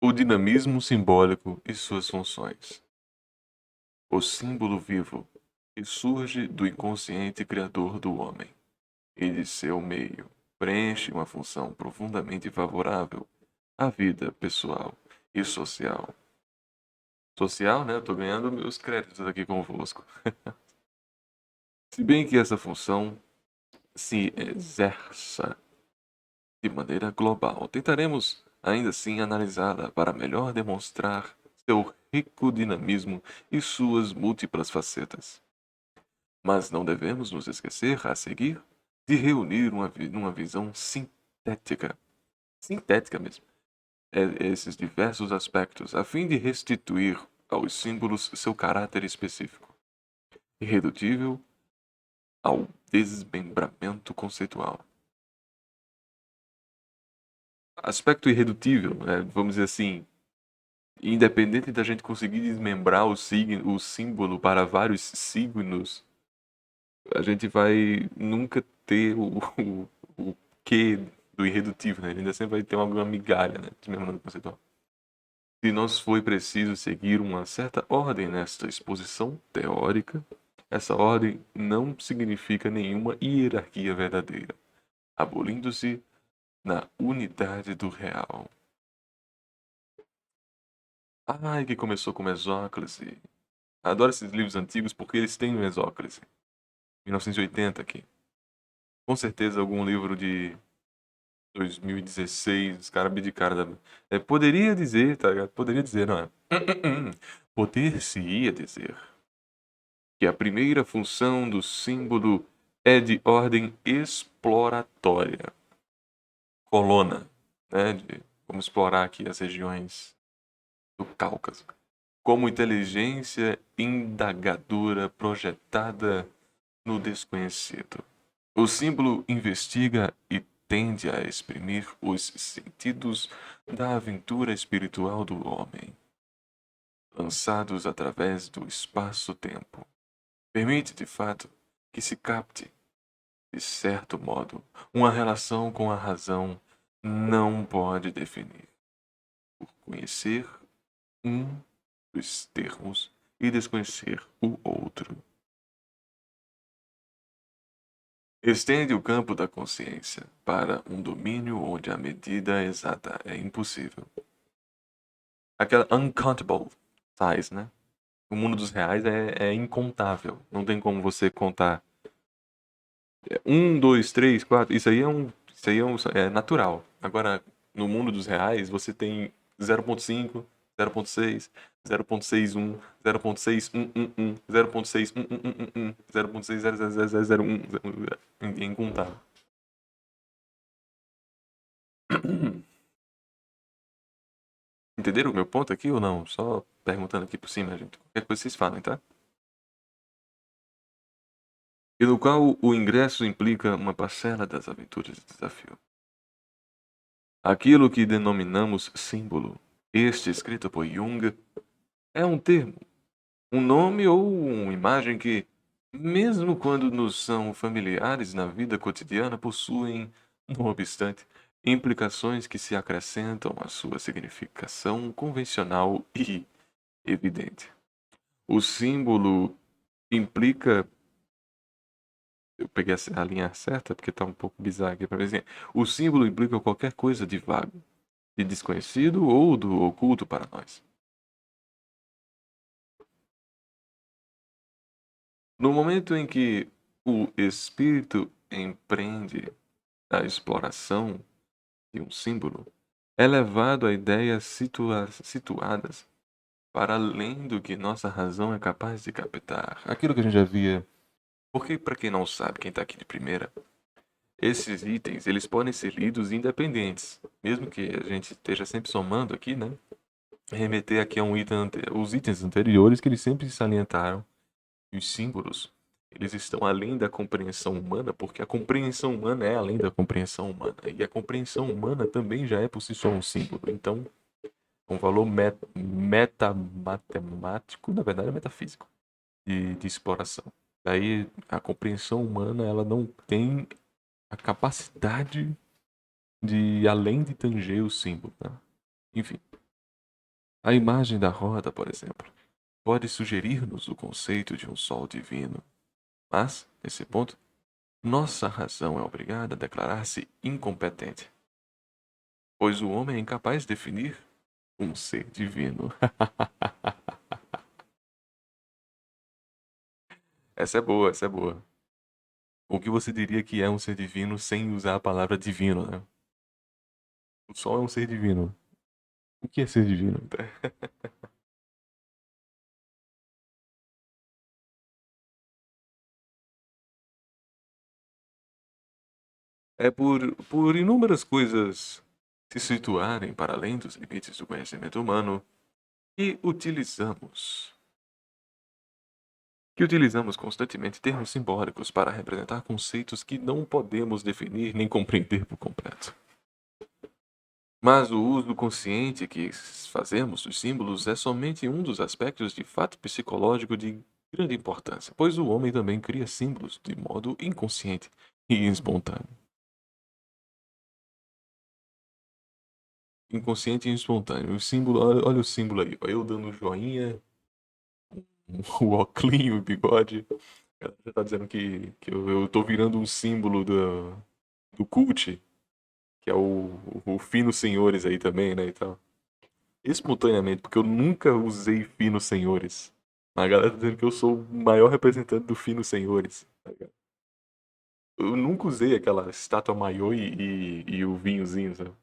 O dinamismo simbólico e suas funções. O símbolo vivo que surge do inconsciente criador do homem e de seu meio preenche uma função profundamente favorável à vida pessoal e social. Social, né? Eu tô ganhando meus créditos aqui convosco. Se bem que essa função se exerça de maneira global, tentaremos ainda assim analisá-la para melhor demonstrar seu rico dinamismo e suas múltiplas facetas. Mas não devemos nos esquecer, a seguir, de reunir uma visão sintética mesmo, esses diversos aspectos, a fim de restituir aos símbolos seu caráter específico, irredutível ao desmembramento conceitual. Aspecto irredutível, né, vamos dizer assim, independente da gente conseguir desmembrar o símbolo para vários signos, a gente vai nunca ter o quê do irredutível, né? Ele ainda sempre vai ter alguma migalha, né? Desmembrando conceitual. Se nos foi preciso seguir uma certa ordem nesta exposição teórica, essa ordem não significa nenhuma hierarquia verdadeira, abolindo-se na unidade do real. Ai, que começou com Mesóclise. Adoro esses livros antigos porque eles têm Mesóclise. 1980 aqui. Com certeza algum livro de 2016, os caras abdicaram da... poderia dizer, tá ligado? Poderia dizer, não é? Poder-se-ia dizer que a primeira função do símbolo é de ordem exploratória. Colona, né? Vamos explorar aqui as regiões do Cáucaso. Como inteligência indagadora projetada no desconhecido. O símbolo investiga e tende a exprimir os sentidos da aventura espiritual do homem, lançados através do espaço-tempo. Permite, de fato, que se capte, de certo modo, uma relação com a razão não pode definir, por conhecer um dos termos e desconhecer o outro. Estende o campo da consciência para um domínio onde a medida exata é impossível. Aquela uncountable size, né? O mundo dos reais é incontável. Não tem como você contar. Um, dois, três, quatro. Isso aí é natural. Agora, no mundo dos reais, você tem 0,5, 0,6, 0,61, 0,6111, 0,61111, 0,6000001. É incontável. Entenderam o meu ponto aqui ou não? Só perguntando aqui por cima, gente. Qualquer coisa vocês falem, tá? E no qual o ingresso implica uma parcela das aventuras de desafio. Aquilo que denominamos símbolo, este escrito por Jung, é um termo, um nome ou uma imagem que, mesmo quando nos são familiares na vida cotidiana, possuem, não obstante, implicações que se acrescentam à sua significação convencional e evidente. O símbolo implica. Eu peguei a linha certa porque tá um pouco bizarro aqui para ver assim. O símbolo implica qualquer coisa de vago, de desconhecido ou do oculto para nós. No momento em que o espírito empreende a exploração de um símbolo, é levado a ideias situadas para além do que nossa razão é capaz de captar. Aquilo que a gente já via. Porque, para quem não sabe, quem está aqui de primeira, esses itens, eles podem ser lidos independentes, mesmo que a gente esteja sempre somando aqui, né? Remeter aqui a um item, os itens anteriores que eles sempre salientaram, os símbolos, eles estão além da compreensão humana, porque a compreensão humana é além da compreensão humana, e a compreensão humana também já é por si só um símbolo. Então, um valor metamatemático, na verdade é metafísico, de exploração. Daí, a compreensão humana, ela não tem a capacidade de além de tanger o símbolo, tá? Enfim. A imagem da roda, por exemplo, pode sugerir-nos o conceito de um sol divino, mas, nesse ponto, nossa razão é obrigada a declarar-se incompetente, pois o homem é incapaz de definir um ser divino. Essa é boa, essa é boa. O que você diria que é um ser divino sem usar a palavra divino, né? O sol é um ser divino. O que é ser divino? É por inúmeras coisas se situarem para além dos limites do conhecimento humano que utilizamos constantemente termos simbólicos para representar conceitos que não podemos definir nem compreender por completo. Mas o uso consciente que fazemos dos símbolos é somente um dos aspectos de fato psicológico de grande importância, pois o homem também cria símbolos de modo inconsciente e espontâneo. Inconsciente e espontâneo. O símbolo, olha o símbolo aí, ó, eu dando joinha, o oclinho, o bigode. Ela já tá dizendo que eu tô virando um símbolo do cult, que é o Finos Senhores aí também, né, e tal. Espontaneamente, porque eu nunca usei Finos Senhores. A galera tá dizendo que eu sou o maior representante do Finos Senhores. Tá ligado? Eu nunca usei aquela estátua maior e o vinhozinho, sabe?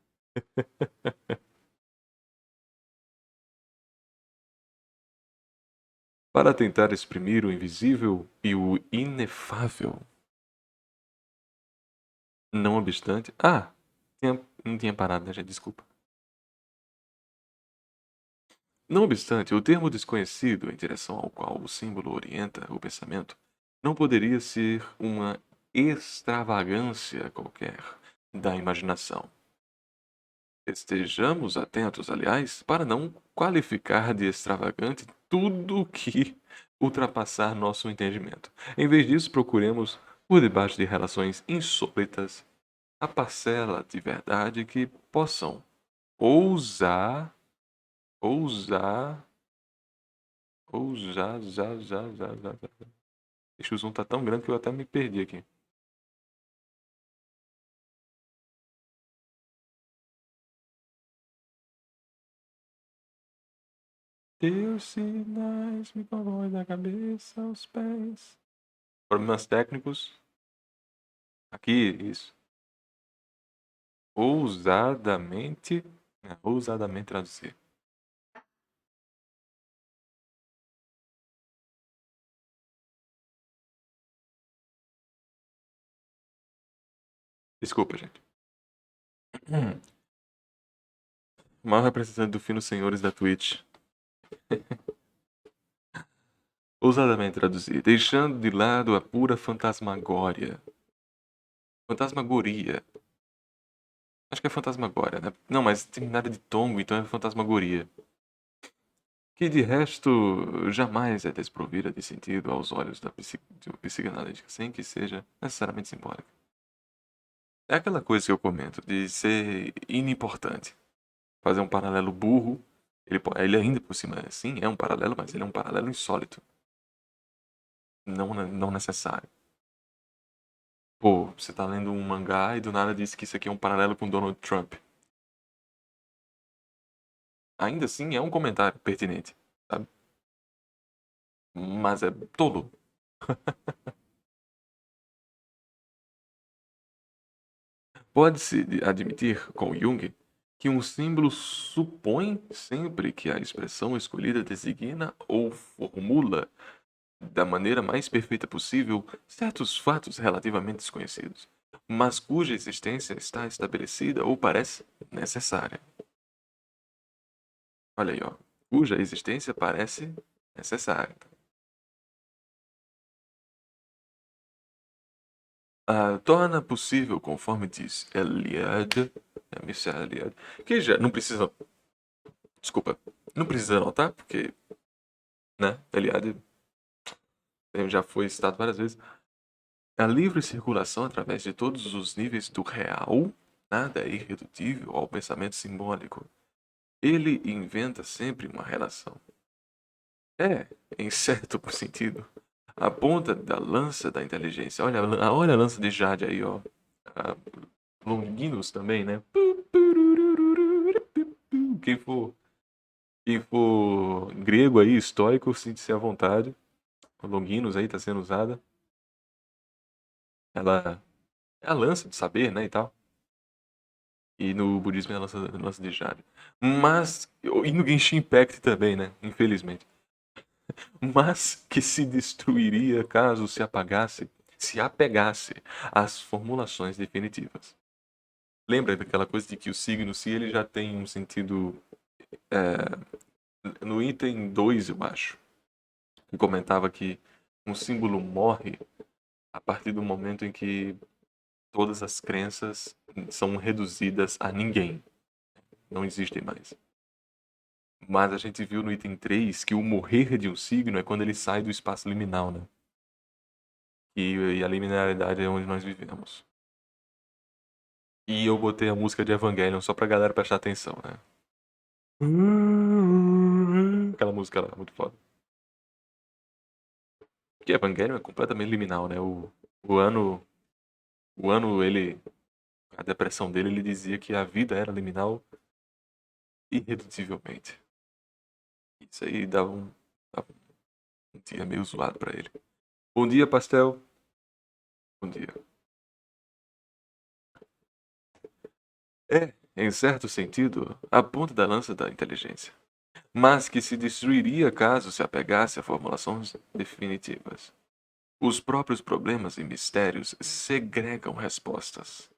Para tentar exprimir o invisível e o inefável. Não obstante. Ah! Não tinha parado, né, gente? Desculpa. Não obstante, o termo desconhecido em direção ao qual o símbolo orienta o pensamento não poderia ser uma extravagância qualquer da imaginação. Estejamos atentos, aliás, para não qualificar de extravagante tudo que ultrapassar nosso entendimento. Em vez disso, procuremos, por debaixo de relações insólitas, a parcela de verdade que possam ousar, ousar, ousar, já. Esse zoom tá tão grande que eu até me perdi aqui. Teus sinais me corroem da cabeça aos pés. Problemas técnicos. Aqui, isso. Ousadamente. Ousadamente traduzir. Desculpa, gente. Maior representante do fino senhores da Twitch. Ousadamente traduzir. Deixando de lado a pura fantasmagória. Fantasmagoria. Acho que é fantasmagória, né? Não, mas tem nada de tombo, então é fantasmagoria. Que de resto jamais é desprovida de sentido aos olhos do psicanalítica, sem que seja necessariamente simbólica. É aquela coisa que eu comento, de ser inimportante. Fazer um paralelo burro, ele ainda por cima, sim, é um paralelo, mas ele é um paralelo insólito. Não necessário. Pô, você tá lendo um mangá e do nada diz que isso aqui é um paralelo com Donald Trump. Ainda assim, é um comentário pertinente, sabe? Mas é tolo. Pode-se admitir, com Jung, que um símbolo supõe sempre que a expressão escolhida designa ou formula, da maneira mais perfeita possível, certos fatos relativamente desconhecidos, mas cuja existência está estabelecida ou parece necessária. Olha aí, ó. Cuja existência parece necessária. Torna possível, conforme diz Eliade, Miss Eliade, que já não precisa, desculpa, não precisa anotar, porque, né, Eliade já foi citado várias vezes, a livre circulação através de todos os níveis do real, nada é irredutível ao pensamento simbólico. Ele inventa sempre uma relação. É, em certo sentido, a ponta da lança da inteligência. Olha a lança de Jade aí, ó. A Longinus também, né? Quem for, quem for grego aí, histórico, sinta-se à vontade. A Longinus aí tá sendo usada. Ela é a lança de saber, né, e tal. E no budismo é a lança de Jade. Mas, e no Genshin Impact também, né? Infelizmente. Mas que se destruiria caso se apegasse às formulações definitivas. Lembra daquela coisa de que o signo, se ele já tem um sentido no item 2, eu acho, que comentava que um símbolo morre a partir do momento em que todas as crenças são reduzidas a ninguém, não existem mais. Mas a gente viu no item 3 que o morrer de um signo é quando ele sai do espaço liminal, né? E a liminalidade é onde nós vivemos. E eu botei a música de Evangelion só pra galera prestar atenção, né? Aquela música lá, muito foda. Porque Evangelion é completamente liminal, né? O ano, ele, a depressão dele, ele dizia que a vida era liminal irredutivelmente. Isso aí dava um dia meio zoado pra ele. Bom dia, pastel. Bom dia. É, em certo sentido, a ponta da lança da inteligência, mas que se destruiria caso se apegasse a formulações definitivas. Os próprios problemas e mistérios segregam respostas,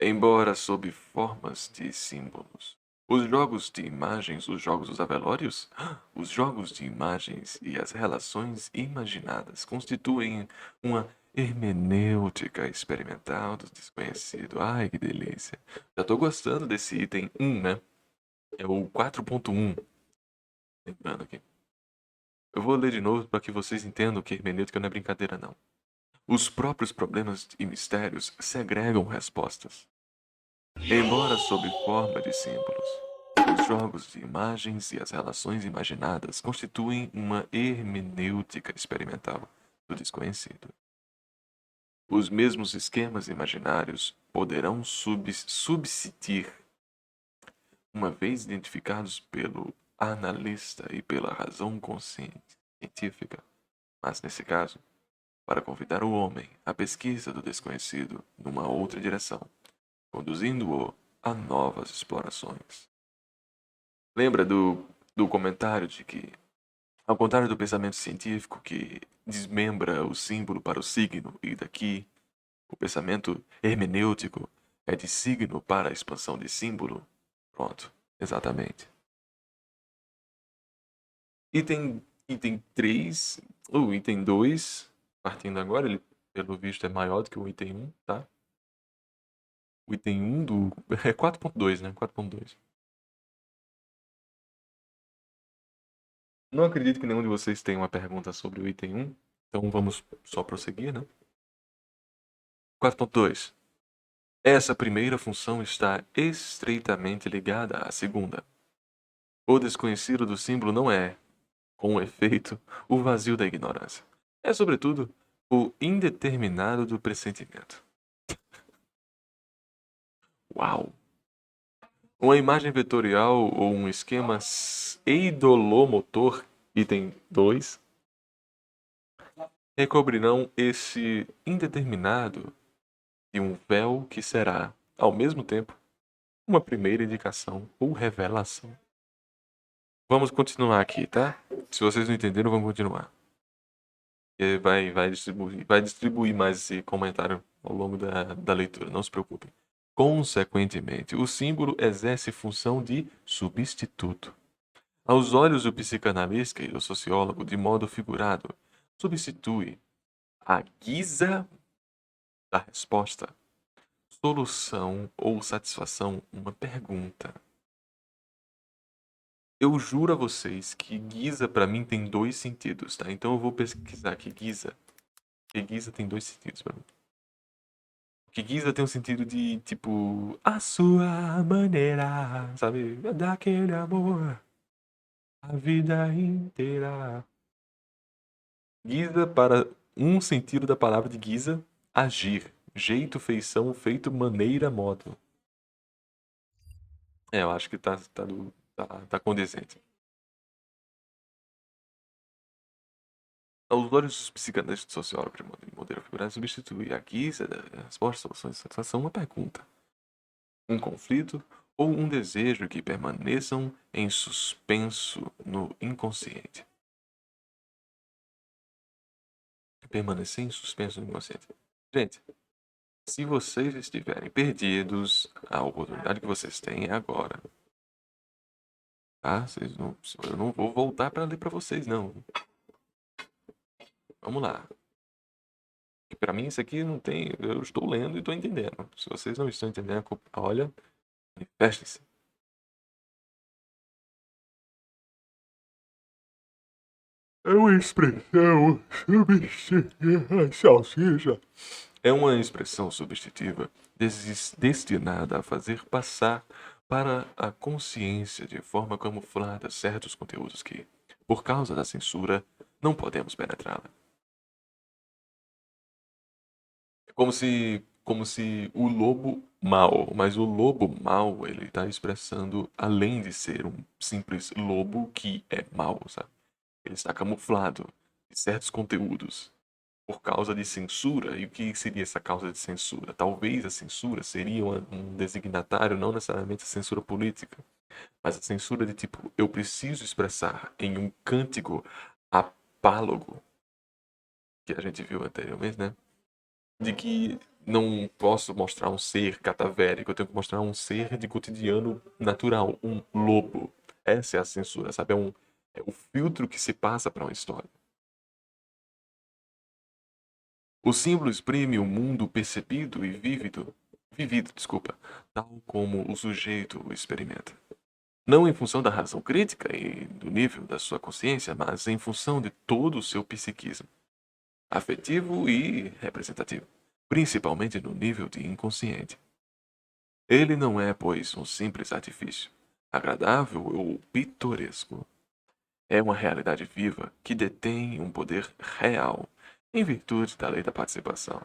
embora sob formas de símbolos. Os jogos de imagens, os jogos dos avelórios, os jogos de imagens e as relações imaginadas constituem uma hermenêutica experimental do desconhecido. Ai, que delícia. Já tô gostando desse item 1, né? É o 4.1. Lembrando aqui. Eu vou ler de novo para que vocês entendam que hermenêutica não é brincadeira, não. Os próprios problemas e mistérios segregam respostas, embora sob forma de símbolos. Os jogos de imagens e as relações imaginadas constituem uma hermenêutica experimental do desconhecido. Os mesmos esquemas imaginários poderão subsistir, uma vez identificados pelo analista e pela razão consciente científica, mas nesse caso, para convidar o homem à pesquisa do desconhecido numa outra direção, conduzindo-o a novas explorações. Lembra do comentário de que, ao contrário do pensamento científico que desmembra o símbolo para o signo, e daqui o pensamento hermenêutico é de signo para a expansão de símbolo? Pronto, exatamente. Item 3, o item 2, partindo agora, ele pelo visto é maior do que o item 1, tá? O item 1 do. É 4.2, né? 4.2. Não acredito que nenhum de vocês tenha uma pergunta sobre o item 1, então vamos só prosseguir, né? 4.2. Essa primeira função está estreitamente ligada à segunda. O desconhecido do símbolo não é, com efeito, o vazio da ignorância. É, sobretudo, o indeterminado do pressentimento. Uau! Uma imagem vetorial ou um esquema eidolomotor, item 2, recobrirão esse indeterminado de um véu que será, ao mesmo tempo, uma primeira indicação ou revelação. Vamos continuar aqui, tá? Se vocês não entenderam, vamos continuar. E vai distribuir mais esse comentário ao longo da leitura, não se preocupem. Consequentemente, o símbolo exerce função de substituto. Aos olhos do psicanalista e do sociólogo, de modo figurado, substitui a guisa da resposta, solução ou satisfação uma pergunta. Eu juro a vocês que guisa pra mim tem dois sentidos, tá? Então eu vou pesquisar aqui guisa. E guisa tem dois sentidos pra mim. Que Giza tem um sentido de, tipo, a sua maneira, sabe? Daquele amor, a vida inteira. Giza, para um sentido da palavra de Giza, agir. Jeito, feição, feito, maneira, modo. Eu acho que tá condizente. Aos olhos dos psicanalistas sociólogos de modelo figurado, substitui a Giza das respostas, soluções de satisfação uma pergunta, um conflito ou um desejo que permaneçam em suspenso no inconsciente. Permanecer em suspenso no inconsciente. Gente, se vocês estiverem perdidos, a oportunidade que vocês têm é agora. Tá? Eu não vou voltar para ler para vocês, não. Vamos lá. Para mim, isso aqui não tem. Eu estou lendo e estou entendendo. Se vocês não estão entendendo, olha, manifestem-se. É uma expressão salsicha. É uma expressão substitutiva destinada a fazer passar para a consciência de forma camuflada certos conteúdos que, por causa da censura, não podemos penetrá-la. É como se o lobo mau, mas o lobo mau, ele está expressando, além de ser um simples lobo que é mau, sabe? Ele está camuflado de certos conteúdos por causa de censura. E o que seria essa causa de censura? Talvez a censura seria um designatário, não necessariamente a censura política, mas a censura de tipo, eu preciso expressar em um cântico apálogo, que a gente viu anteriormente, né? De que não posso mostrar um ser catavérico, eu tenho que mostrar um ser de cotidiano natural, um lobo. Essa é a censura, sabe? É o filtro que se passa para uma história. O símbolo exprime o mundo percebido e vivido, desculpa, tal como o sujeito o experimenta. Não em função da razão crítica e do nível da sua consciência, mas em função de todo o seu psiquismo, afetivo e representativo, principalmente no nível de inconsciente. Ele não é, pois, um simples artifício, agradável ou pitoresco. É uma realidade viva que detém um poder real, em virtude da lei da participação.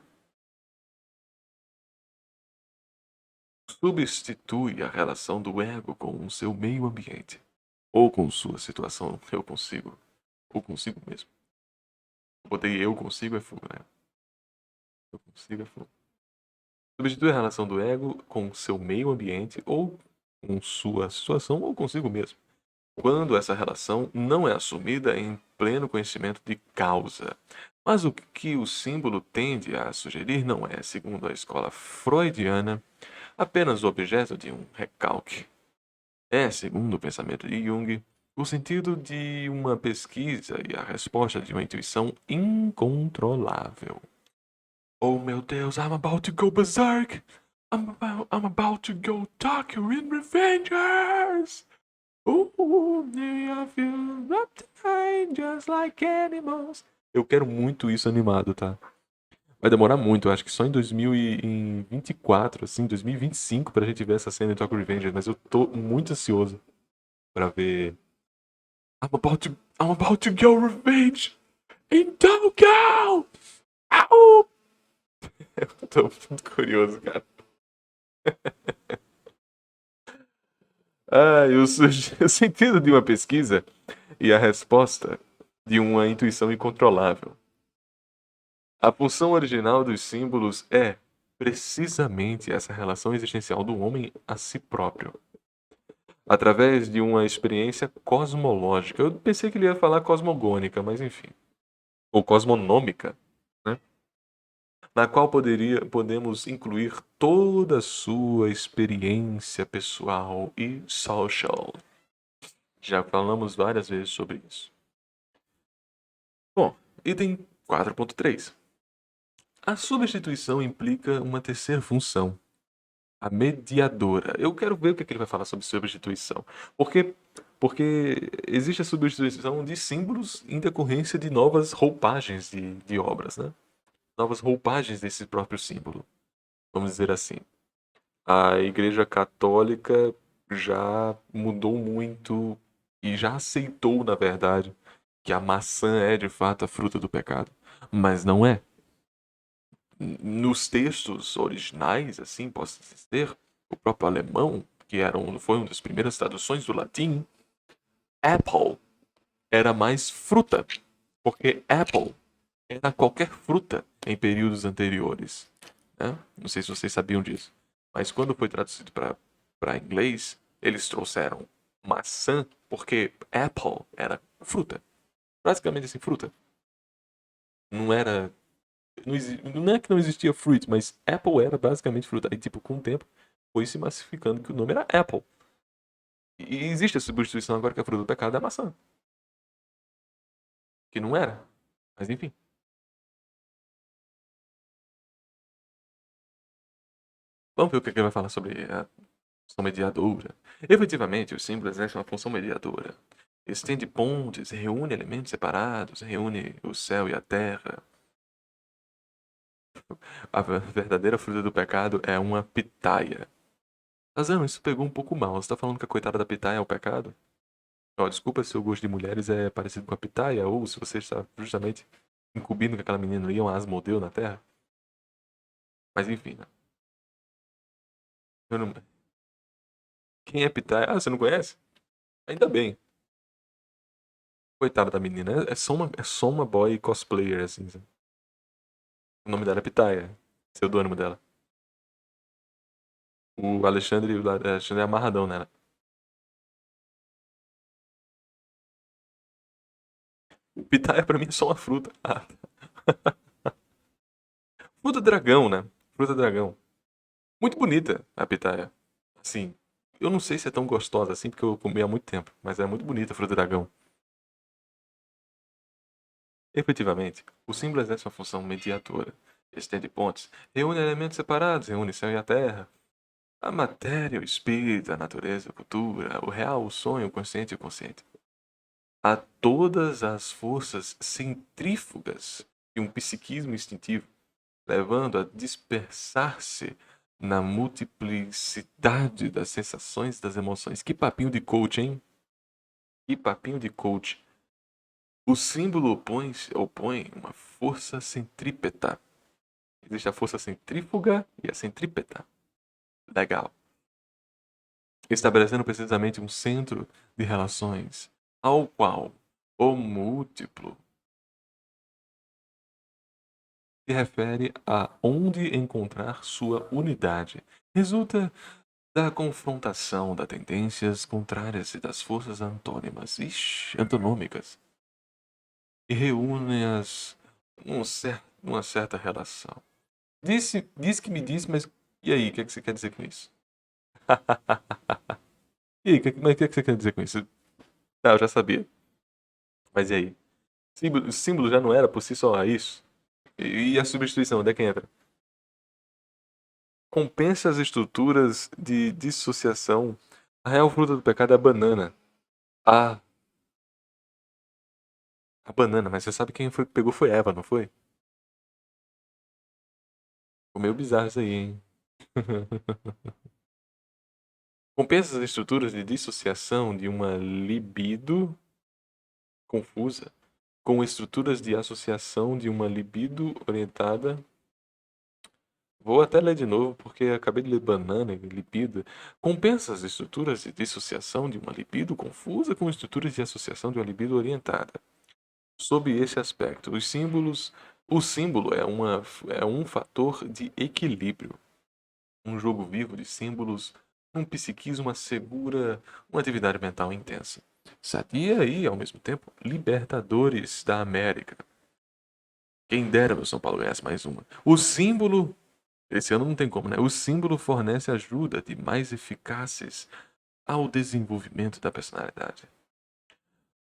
Substitui a relação do ego com o seu meio ambiente, ou com sua situação eu consigo, ou consigo mesmo. Botei eu consigo é fogo, né? Eu consigo é fogo. Substitui a relação do ego com seu meio ambiente, ou com sua situação, ou consigo mesmo. Quando essa relação não é assumida em pleno conhecimento de causa. Mas o que o símbolo tende a sugerir não é, segundo a escola freudiana, apenas o objeto de um recalque. É, segundo o pensamento de Jung, o sentido de uma pesquisa e a resposta de uma intuição incontrolável. Oh meu Deus, I'm about to go berserk! I'm about to go Tokyo in Revengers! I feel up tonight just like animals. Eu quero muito isso animado, tá? Vai demorar muito, eu acho que só em 2024, assim, 2025 pra gente ver essa cena de Tokyo Revengers, mas eu tô muito ansioso pra ver. I'm about to go revenge in Tokyo! Au! Eu tô muito curioso, cara. E o sentido de uma pesquisa e a resposta de uma intuição incontrolável. A função original dos símbolos é precisamente essa relação existencial do homem a si próprio, através de uma experiência cosmológica. Eu pensei que ele ia falar cosmogônica, mas enfim, ou cosmonômica, né? Na qual podemos incluir toda a sua experiência pessoal e social. Já falamos várias vezes sobre isso. Bom, item 4.3. A substituição implica uma terceira função, a mediadora. Eu quero ver o que ele vai falar sobre substituição. Porque existe a substituição de símbolos em decorrência de novas roupagens de obras, né? Novas roupagens desse próprio símbolo. vamos dizer assim. A Igreja Católica já mudou muito e já aceitou, na verdade, que a maçã é de fato a fruta do pecado, mas não é. Nos textos originais, assim posso dizer, o próprio alemão, que foi uma das primeiras traduções do latim, apple era mais fruta, porque apple era qualquer fruta em períodos anteriores. Né? Não sei se vocês sabiam disso, mas quando foi traduzido para inglês, eles trouxeram maçã, porque apple era fruta. Basicamente assim, fruta. Não era. Não é que não existia fruit, mas apple era basicamente fruta. Aí, tipo, com o tempo, foi se massificando que o nome era Apple. E existe a substituição agora que a fruta do pecado é a maçã. Que não era. Mas enfim. Vamos ver o que ele vai falar sobre a função mediadora. Efetivamente, o símbolo exerce uma função mediadora. Estende pontes, reúne elementos separados, reúne o céu e a terra. A verdadeira fruta do pecado é uma pitaia. Razão, isso pegou um pouco mal. Você tá falando que a coitada da pitaia é o pecado? Ó, desculpa se o gosto de mulheres é parecido com a pitaia, ou se você está justamente incumbindo que aquela menina ali é um Asmodeu na Terra. Mas enfim, né? Eu não- Quem é pitaia? Ah, você não conhece? Ainda bem. Coitada da menina. É só uma boy cosplayer, assim. Sabe? O nome dela é Pitaia. Pseudônimo dela. O Alexandre é amarradão nela. Pitaia pra mim é só uma fruta. Ah, fruta dragão, né? Fruta dragão. Muito bonita a pitaia. Assim, eu não sei se é tão gostosa assim, porque eu comi há muito tempo. Mas é muito bonita a fruta dragão. Efetivamente, o símbolo exerce uma função mediadora. Estende pontes, reúne elementos separados, reúne céu e a terra. A matéria, o espírito, a natureza, a cultura, o real, o sonho, o consciente e o consciente. A todas as forças centrífugas de um psiquismo instintivo, levando a dispersar-se na multiplicidade das sensações e das emoções. Que papinho de coach, hein? Que papinho de coach. O símbolo opõe uma força centrípeta. Existe a força centrífuga e a centrípeta. Legal. Estabelecendo precisamente um centro de relações, ao qual o múltiplo se refere a onde encontrar sua unidade. Resulta da confrontação das tendências contrárias e das forças antônômicas, e reúne-as numa certa relação. Disse que me disse, mas e aí, o que, é que você quer dizer com isso? E aí, mas o que, é que você quer dizer com isso? Ah, eu já sabia. Mas e aí? O símbolo já não era por si só isso? E a substituição, onde é que entra? Compensa as estruturas de dissociação. A real fruta do pecado é a banana. Ah, a banana, mas você sabe quem foi que pegou foi Eva, não foi? Ficou meio bizarro isso aí, hein? Compensa as estruturas de dissociação de uma libido confusa com estruturas de associação de uma libido orientada. Vou até ler de novo porque acabei de ler banana e libido. Compensa as estruturas de dissociação de uma libido confusa com estruturas de associação de uma libido orientada. Sob esse aspecto, o símbolo é um fator de equilíbrio. Um jogo vivo de símbolos, um psiquismo assegura uma atividade mental intensa. Sadia e, ao mesmo tempo, libertadores da América. Quem dera o São Paulo ganhasse mais uma. O símbolo, esse ano não tem como, né? O símbolo fornece ajuda de mais eficazes ao desenvolvimento da personalidade.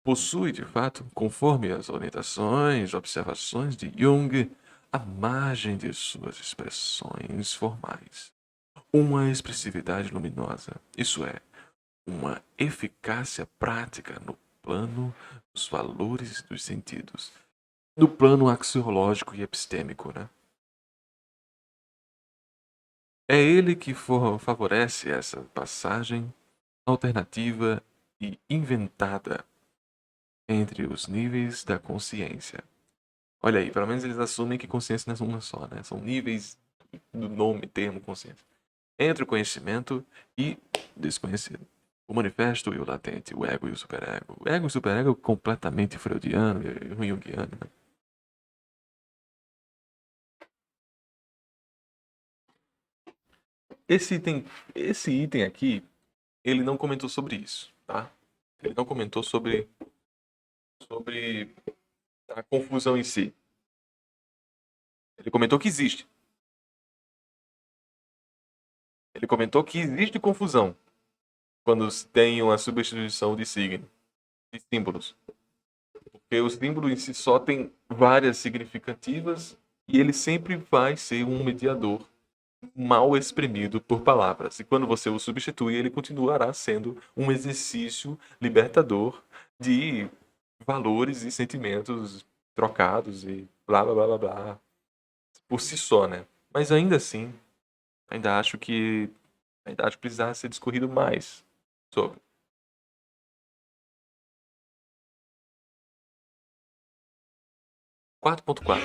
Possui, de fato, conforme as orientações, observações de Jung, à margem de suas expressões formais, uma expressividade luminosa, isso é, uma eficácia prática no plano dos valores dos sentidos, no plano axiológico e epistêmico, né? É ele que favorece essa passagem alternativa e inventada entre os níveis da consciência. Olha aí, pelo menos eles assumem que consciência não é uma só, né? São níveis do nome, termo consciência. Entre o conhecimento e desconhecido. O manifesto e o latente, o ego e o superego. O ego e o superego completamente freudiano e junguiano, né? Esse item, esse item aqui, ele não comentou sobre isso, tá? Ele não comentou sobre a confusão em si. Ele comentou que existe. Ele comentou que existe confusão quando tem uma substituição de signo, de símbolos. Porque o símbolo em si só tem várias significativas e ele sempre vai ser um mediador mal exprimido por palavras. E quando você o substitui, ele continuará sendo um exercício libertador de valores e sentimentos trocados e blá blá blá blá blá por si só, né? Mas ainda assim, ainda acho que precisava ser discorrido mais sobre. 4.4.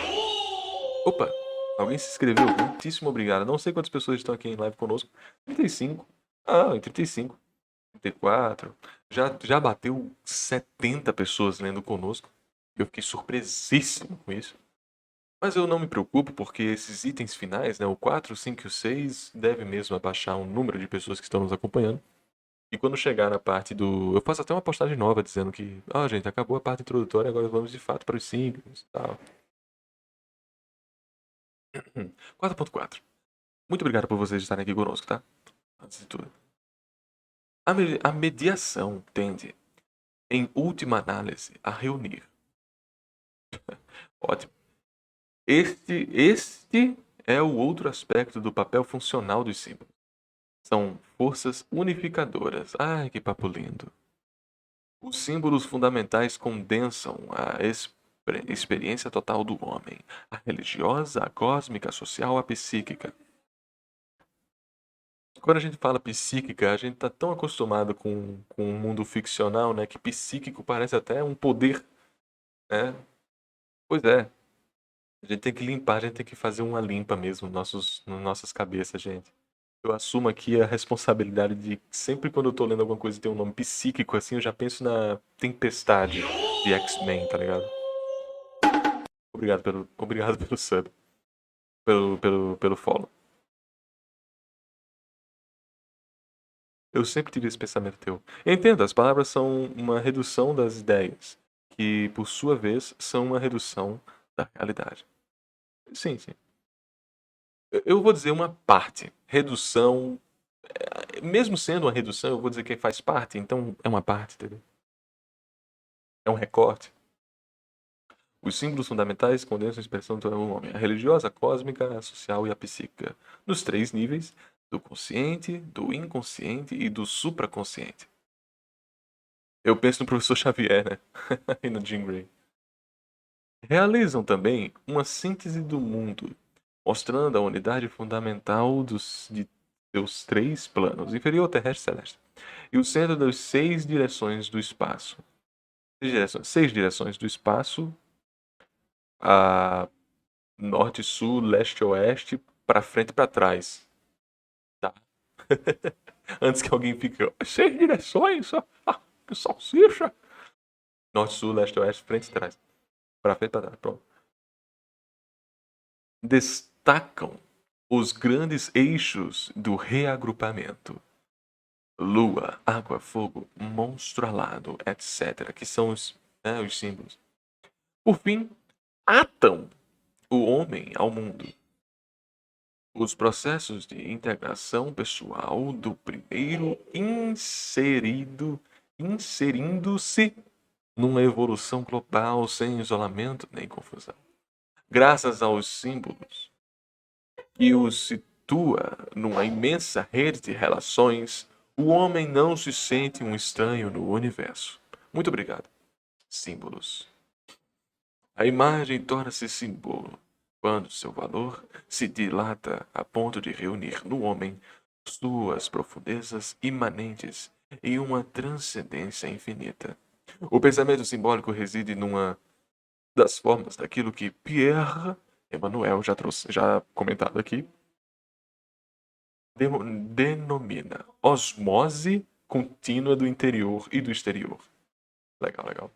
Opa! Alguém se inscreveu? Muitíssimo obrigado. Não sei quantas pessoas estão aqui em live conosco. 35. Ah, em 35. 34. Já bateu 70 pessoas lendo conosco. Eu fiquei surpresíssimo com isso. Mas eu não me preocupo, porque esses itens finais, né, o 4, o 5 e o 6, deve mesmo abaixar o número de pessoas que estão nos acompanhando. E quando chegar na parte do... Eu faço até uma postagem nova dizendo que, gente, acabou a parte introdutória, agora vamos de fato para os signos e tal. 4.4. Muito obrigado por vocês estarem aqui conosco, tá? Antes de tudo. A mediação tende, em última análise, a reunir. Ótimo. Este é o outro aspecto do papel funcional dos símbolos. São forças unificadoras. Ai, que papo lindo. Os símbolos fundamentais condensam a experiência total do homem, a religiosa, a cósmica, a social, a psíquica. Quando a gente fala psíquica, a gente tá tão acostumado com o mundo ficcional, né, que psíquico parece até um poder, né? Pois é. A gente tem que limpar, a gente tem que fazer uma limpa mesmo nas nossas cabeças, gente. Eu assumo aqui a responsabilidade de sempre quando eu tô lendo alguma coisa e tem um nome psíquico assim, eu já penso na Tempestade de X-Men, tá ligado? Obrigado pelo sub, pelo follow. Eu sempre tive esse pensamento teu. Entenda, as palavras são uma redução das ideias, que por sua vez são uma redução da realidade. Sim, sim. Eu vou dizer uma parte. Redução. Mesmo sendo uma redução, eu vou dizer que faz parte, então é uma parte, entendeu? É um recorte. Os símbolos fundamentais condensam a expressão do homem, a religiosa, a cósmica, a social e a psíquica, nos três níveis do consciente, do inconsciente e do supraconsciente. Eu penso no professor Xavier, né? E no Jean Grey. Realizam também uma síntese do mundo, mostrando a unidade fundamental de seus três planos, inferior, terrestre e celeste, e o centro das seis direções do espaço. Seis direções do espaço, a norte, sul, leste, oeste, para frente e para trás. Tá. Antes que alguém fique, seis direções? Que salsicha! Norte, sul, leste, oeste, frente e trás. Para frente e para trás. Pronto. Destacam os grandes eixos do reagrupamento. Lua, água, fogo, monstro alado, etc. Que são os símbolos. Por fim, atam o homem ao mundo. Os processos de integração pessoal do primeiro inserindo-se numa evolução global sem isolamento nem confusão. Graças aos símbolos que os situa numa imensa rede de relações, o homem não se sente um estranho no universo. Muito obrigado. Símbolos. A imagem torna-se símbolo. quando seu valor se dilata a ponto de reunir no homem suas profundezas imanentes em uma transcendência infinita. O pensamento simbólico reside numa das formas daquilo que Pierre Emmanuel já trouxe, já comentado aqui, denomina osmose contínua do interior e do exterior. Legal, legal.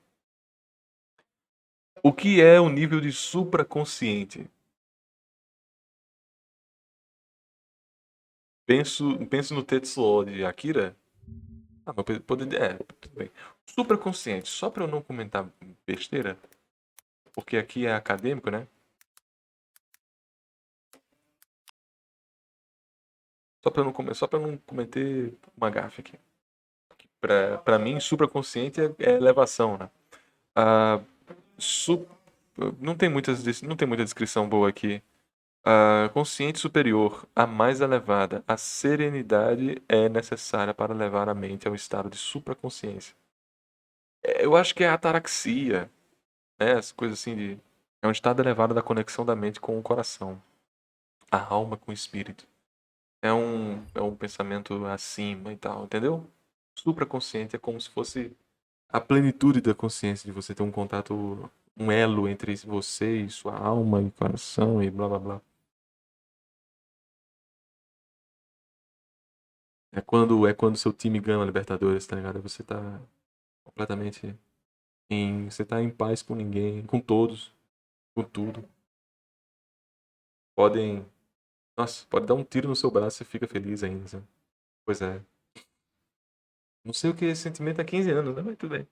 O que é o nível de supraconsciente? Penso no Tetsuo de Akira. Ah, mas poder. É, tudo bem. Supraconsciente, só para eu não comentar besteira, porque aqui é acadêmico, né? Só para não cometer uma gafe aqui. Para mim, supraconsciente é elevação, né? Ah, su- não tem muita descrição boa aqui. A consciente superior, a mais elevada, a serenidade é necessária para levar a mente ao estado de supraconsciência. Eu acho que é a ataraxia, né? As coisas assim de. É um estado elevado da conexão da mente com o coração, a alma com o espírito. É um pensamento acima e tal, entendeu? Supraconsciente é como se fosse a plenitude da consciência, de você ter um contato, um elo entre você e sua alma e coração e blá blá blá. É quando seu time ganha a Libertadores, tá ligado? Você tá completamente você tá em paz com ninguém, com todos, com tudo. Podem, nossa, pode dar um tiro no seu braço e fica feliz ainda, sabe? Pois é. Não sei o que é esse sentimento há 15 anos, né? Mas tudo bem.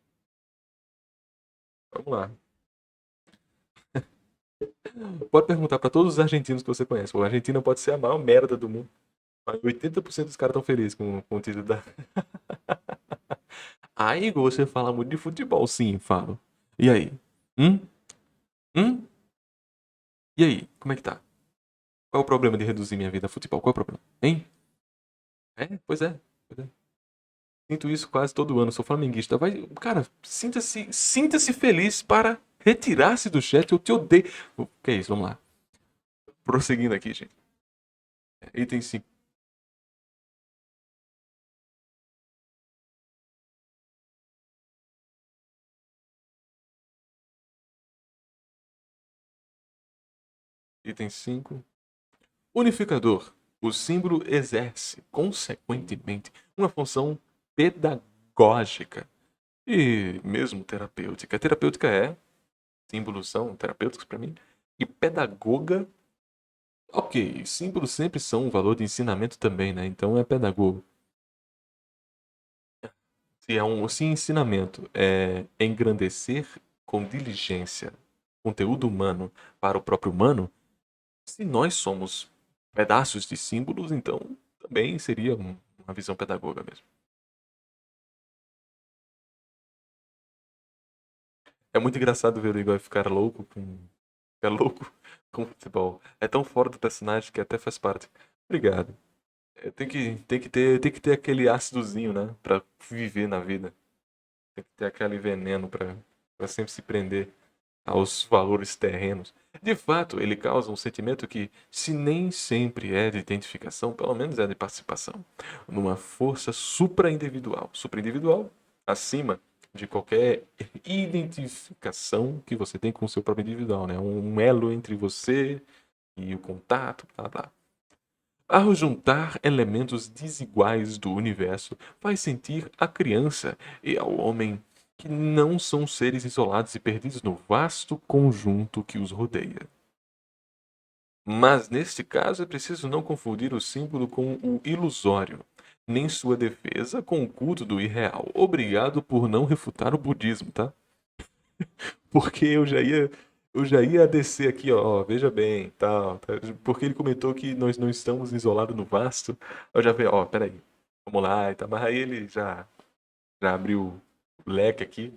Vamos lá. Pode perguntar pra todos os argentinos que você conhece. A Argentina pode ser a maior merda do mundo, mas 80% dos caras estão felizes com o título da. Aí você fala muito de futebol, sim, falo. E aí? Hum? Hum? E aí? Como é que tá? Qual é o problema de reduzir minha vida a futebol? Qual é o problema? Hein? É, pois é. Pois é. Sinto isso quase todo ano. Sou flamenguista. Vai, cara, sinta-se feliz para retirar-se do chat. Eu te odeio. O que é isso? Vamos lá. Prosseguindo aqui, gente. Item 5. Item 5. Unificador. O símbolo exerce, consequentemente, uma função pedagógica e mesmo terapêutica. Terapêutica é, símbolos são terapêuticos para mim, e pedagoga, ok, símbolos sempre são um valor de ensinamento também, né? Então é pedagogo. Se ensinamento é engrandecer com diligência conteúdo humano para o próprio humano, se nós somos pedaços de símbolos, então também seria uma visão pedagoga mesmo. É muito engraçado ver o Igor ficar louco com futebol. É tão fora do personagem que até faz parte. Obrigado. Tem que ter aquele ácidozinho, né, pra viver na vida. Tem que ter aquele veneno pra sempre se prender aos valores terrenos. De fato, ele causa um sentimento que, se nem sempre é de identificação, pelo menos é de participação, numa força supraindividual. Supraindividual, acima de qualquer identificação que você tem com o seu próprio individual, né? Um elo entre você e o contato, blá blá. Ao juntar elementos desiguais do universo, faz sentir a criança e ao homem que não são seres isolados e perdidos no vasto conjunto que os rodeia. Mas neste caso é preciso não confundir o símbolo com o ilusório, nem sua defesa com o culto do irreal. Obrigado por não refutar o budismo, tá? Porque eu já ia descer aqui, ó, veja bem, tal, tá? Porque ele comentou que nós não estamos isolados no vasto. Eu já falei, ó, peraí, vamos lá e tal. Mas aí ele já abriu o leque aqui.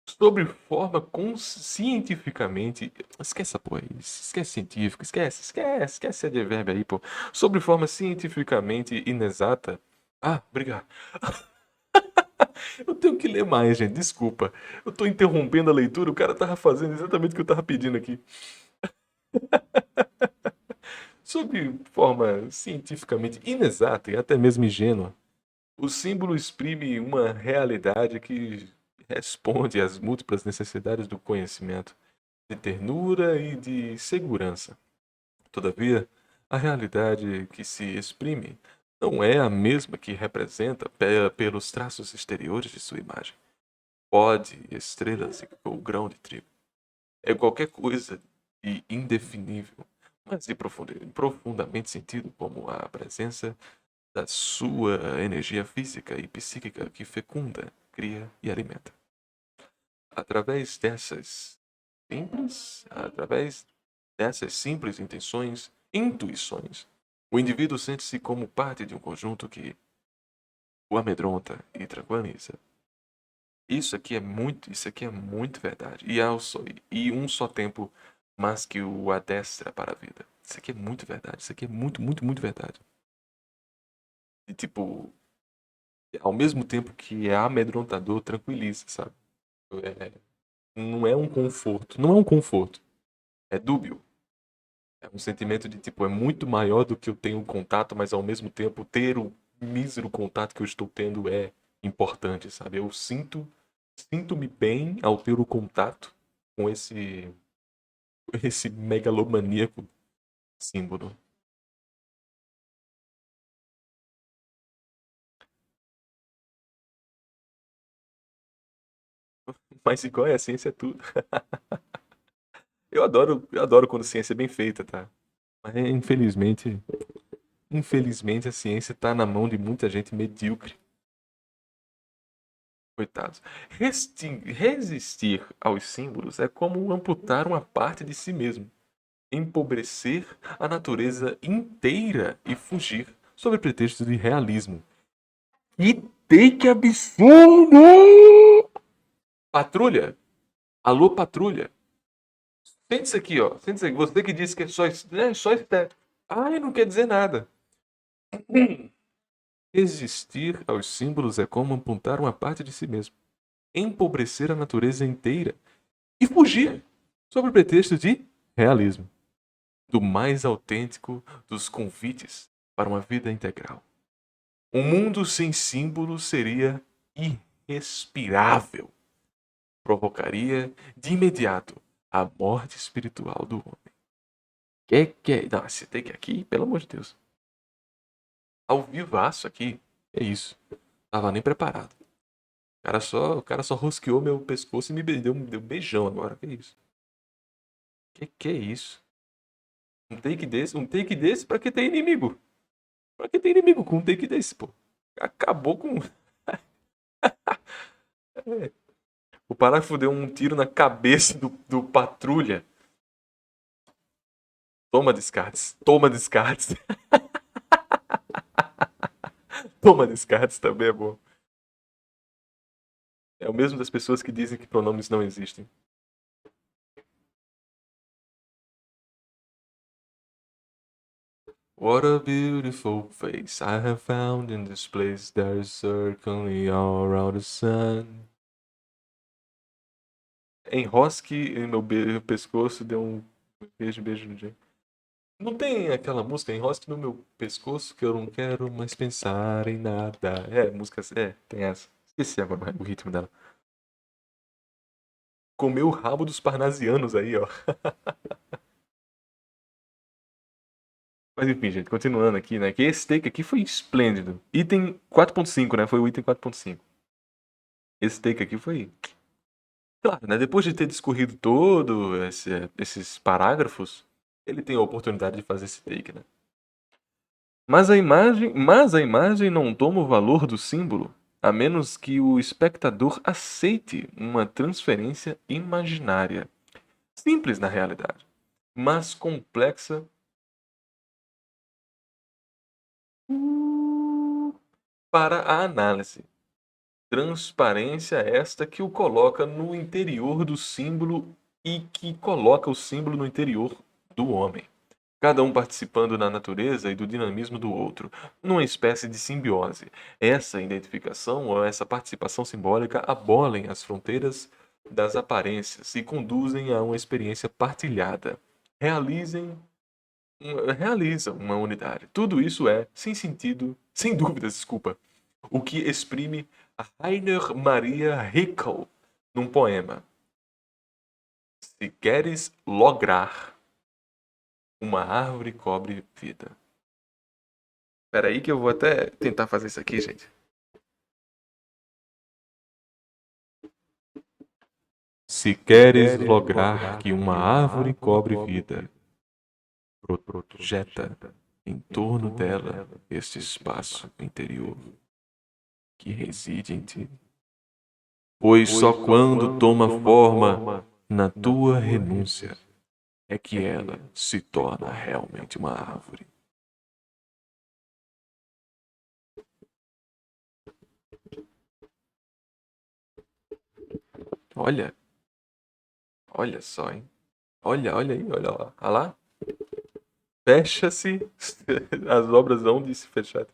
Sobre forma cientificamente. Esquece essa porra aí. Esquece científico. Esquece esse advérbio aí, pô. Sobre forma cientificamente inexata. Ah, obrigado. Eu tenho que ler mais, gente. Desculpa. Eu tô interrompendo a leitura. O cara tava fazendo exatamente o que eu tava pedindo aqui. Sob forma cientificamente inexata e até mesmo ingênua, o símbolo exprime uma realidade que responde às múltiplas necessidades do conhecimento, de ternura e de segurança. Todavia, a realidade que se exprime não é a mesma que representa pelos traços exteriores de sua imagem. Pode, estrelas ou grão de trigo. É qualquer coisa de indefinível, mas de profundamente sentido, como a presença da sua energia física e psíquica que fecunda, cria e alimenta. Através dessas simples intuições, o indivíduo sente-se como parte de um conjunto que o amedronta e tranquiliza. Isso aqui é muito verdade. E um só tempo, mas que o adestra para a vida. Isso aqui é muito verdade. Isso aqui é muito, muito, muito verdade. E tipo, ao mesmo tempo que é amedrontador, tranquiliza, sabe? É, não é um conforto. Não é um conforto. É dúbio. É um sentimento de tipo, é muito maior do que eu tenho contato, mas ao mesmo tempo ter o mísero contato que eu estou tendo é importante, sabe? Eu sinto-me bem ao ter o contato com esse megalomaníaco símbolo. Mas igual é, a ciência é tudo. Eu adoro quando ciência é bem feita, tá? Mas infelizmente a ciência tá na mão de muita gente medíocre. Coitados. Resistir aos símbolos é como amputar uma parte de si mesmo, empobrecer a natureza inteira e fugir sob pretexto de realismo. E take absurdo! Patrulha! Alô, patrulha! Sente-se aqui, ó. Sente-se aqui. Você que disse que é só estético. Ai, não quer dizer nada. Resistir aos símbolos é como apontar uma parte de si mesmo, empobrecer a natureza inteira e fugir sob o pretexto de realismo, do mais autêntico dos convites para uma vida integral. Um mundo sem símbolos seria irrespirável, provocaria de imediato a morte espiritual do homem. Que? Não, esse take aqui, pelo amor de Deus. Ao vivaço aqui, é isso. Tava nem preparado. O cara só rosqueou meu pescoço e me deu um beijão agora. Que isso? Que é isso? Um take desse pra que ter inimigo? Pra que ter inimigo com um take desse, pô? Acabou com. É. O parágrafo deu um tiro na cabeça do patrulha. Toma descartes. Toma descartes. Toma descartes também é bom. É o mesmo das pessoas que dizem que pronomes não existem. What a beautiful face I have found in this place. There's certainly all around the sun. Enrosque em meu pescoço deu um beijo no dia. Não tem aquela música Enrosque no meu pescoço que eu não quero mais pensar em nada. É, música. É, tem essa. Esqueci agora o ritmo dela. Comeu o rabo dos parnasianos aí, ó. Mas enfim, gente, continuando aqui, né? Que esse take aqui foi esplêndido. Item 4.5, né? Foi o item 4.5. Esse take aqui foi. Claro, né? Depois de ter discorrido todo esses parágrafos, ele tem a oportunidade de fazer esse take, né? Mas a imagem não toma o valor do símbolo, a menos que o espectador aceite uma transferência imaginária. Simples na realidade, mas complexa para a análise. Transparência esta que o coloca no interior do símbolo e que coloca o símbolo no interior do homem. Cada um participando da natureza e do dinamismo do outro, numa espécie de simbiose. Essa identificação ou essa participação simbólica abolem as fronteiras das aparências e conduzem a uma experiência partilhada, realizam uma unidade. Tudo isso é, sem sentido, sem dúvidas, desculpa, o que exprime a Rainer Maria Rilke num poema. Se queres lograr, uma árvore cobre vida. Espera aí que eu vou até tentar fazer isso aqui, gente. Se queres lograr que uma árvore cobre vida, projeta em torno dela este espaço interior que reside em ti. Pois só quando toma forma na tua renúncia é que ela se torna realmente uma árvore. Olha, olha só, hein? Olha aí, olha lá. Olha lá. Fecha-se. As obras vão de se fechar.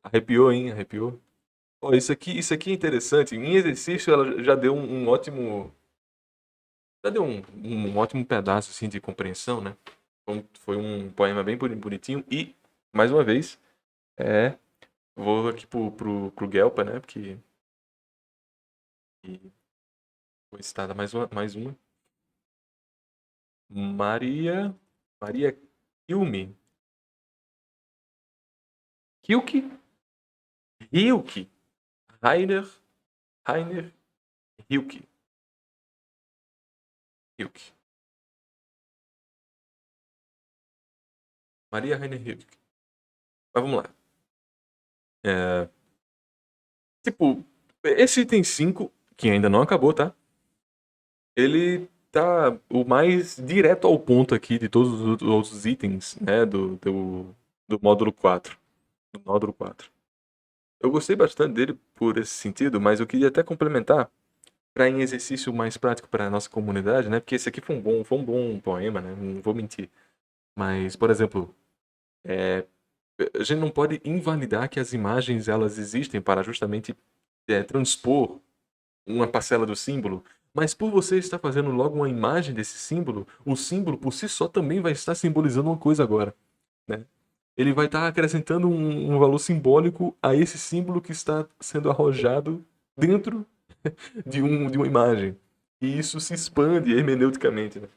Arrepiou, hein? Arrepiou. Ó, isso aqui é interessante. Em exercício, ela já deu um ótimo. Já deu um ótimo pedaço assim, de compreensão, né? Foi um poema bem bonitinho. E, mais uma vez, vou aqui pro Guelpa, né? Porque foi citada mais uma. Maria Hilme. Hilke? Hilke. Rainer Hilke. Hilke. Maria Rainer Hilke. Mas vamos lá. Tipo, esse item 5, que ainda não acabou, tá? Ele tá o mais direto ao ponto aqui de todos os outros itens, né? Do módulo 4. Do módulo 4. Eu gostei bastante dele por esse sentido, mas eu queria até complementar para em exercício mais prático para a nossa comunidade, né? Porque esse aqui foi um bom poema, né? Não vou mentir. Mas, por exemplo, a gente não pode invalidar que as imagens elas existem para justamente transpor uma parcela do símbolo, mas por você estar fazendo logo uma imagem desse símbolo, o símbolo por si só também vai estar simbolizando uma coisa agora, né? Ele vai estar acrescentando um valor simbólico a esse símbolo que está sendo arrojado dentro de uma imagem. E isso se expande hermeneuticamente, né?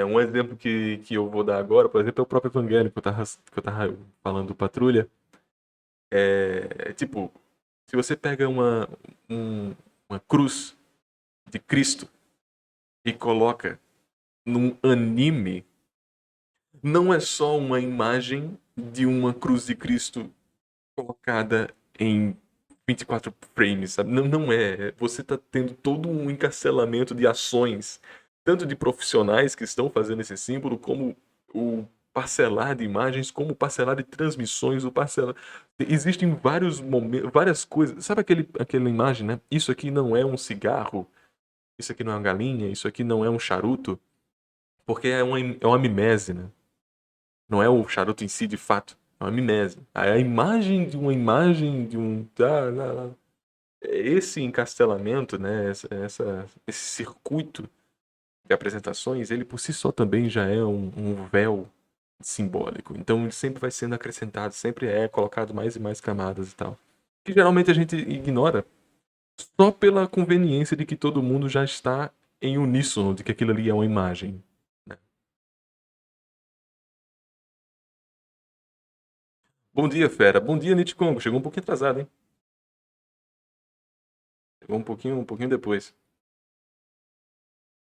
Um exemplo que eu vou dar agora, por exemplo, é o próprio Evangelho que eu tava falando do Patrulha. Tipo, se você pega uma cruz de Cristo e coloca num anime, não é só uma imagem de uma cruz de Cristo colocada em 24 frames, sabe? Não, não é. Você tá tendo todo um encarcelamento de ações, tanto de profissionais que estão fazendo esse símbolo, como o parcelar de imagens, como o parcelar de transmissões, o parcelar. Existem vários momentos, várias coisas. Sabe aquela imagem, né? Isso aqui não é um cigarro, isso aqui não é uma galinha, isso aqui não é um charuto, porque é uma mimese, né? Não é o charuto em si de fato, é uma mimese. A imagem de uma imagem de um. Esse encastelamento, né? Esse circuito de apresentações, ele por si só também já é um véu simbólico. Então ele sempre vai sendo acrescentado, sempre é colocado mais e mais camadas e tal. Que geralmente a gente ignora só pela conveniência de que todo mundo já está em uníssono de que aquilo ali é uma imagem, né? Bom dia, fera. Bom dia, Nitcongo. Chegou um pouquinho atrasado, hein? Chegou um pouquinho depois.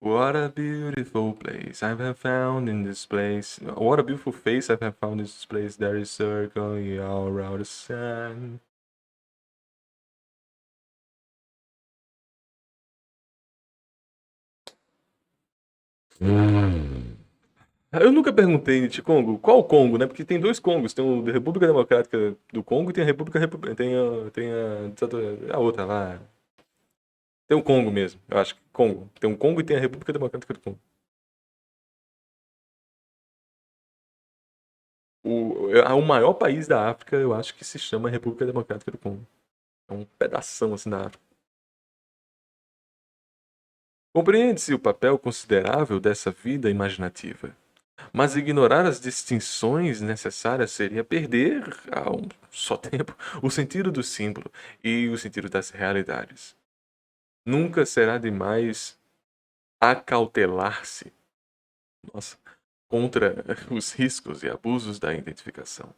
What a beautiful place I have found in this place. What a beautiful face I have found in this place. There is circling all around the sun. Eu nunca perguntei, Niticongo, qual o Congo, né? Porque tem dois Congos. Tem o da República Democrática do Congo e tem a tem a outra lá. Tem o Congo mesmo, eu acho que Congo. Tem o Congo e tem a República Democrática do Congo. O maior país da África, eu acho que se chama República Democrática do Congo. É um pedação assim da África. Compreende-se o papel considerável dessa vida imaginativa. Mas ignorar as distinções necessárias seria perder, a um só tempo, o sentido do símbolo e o sentido das realidades. Nunca será demais acautelar-se, nossa, contra os riscos e abusos da identificação.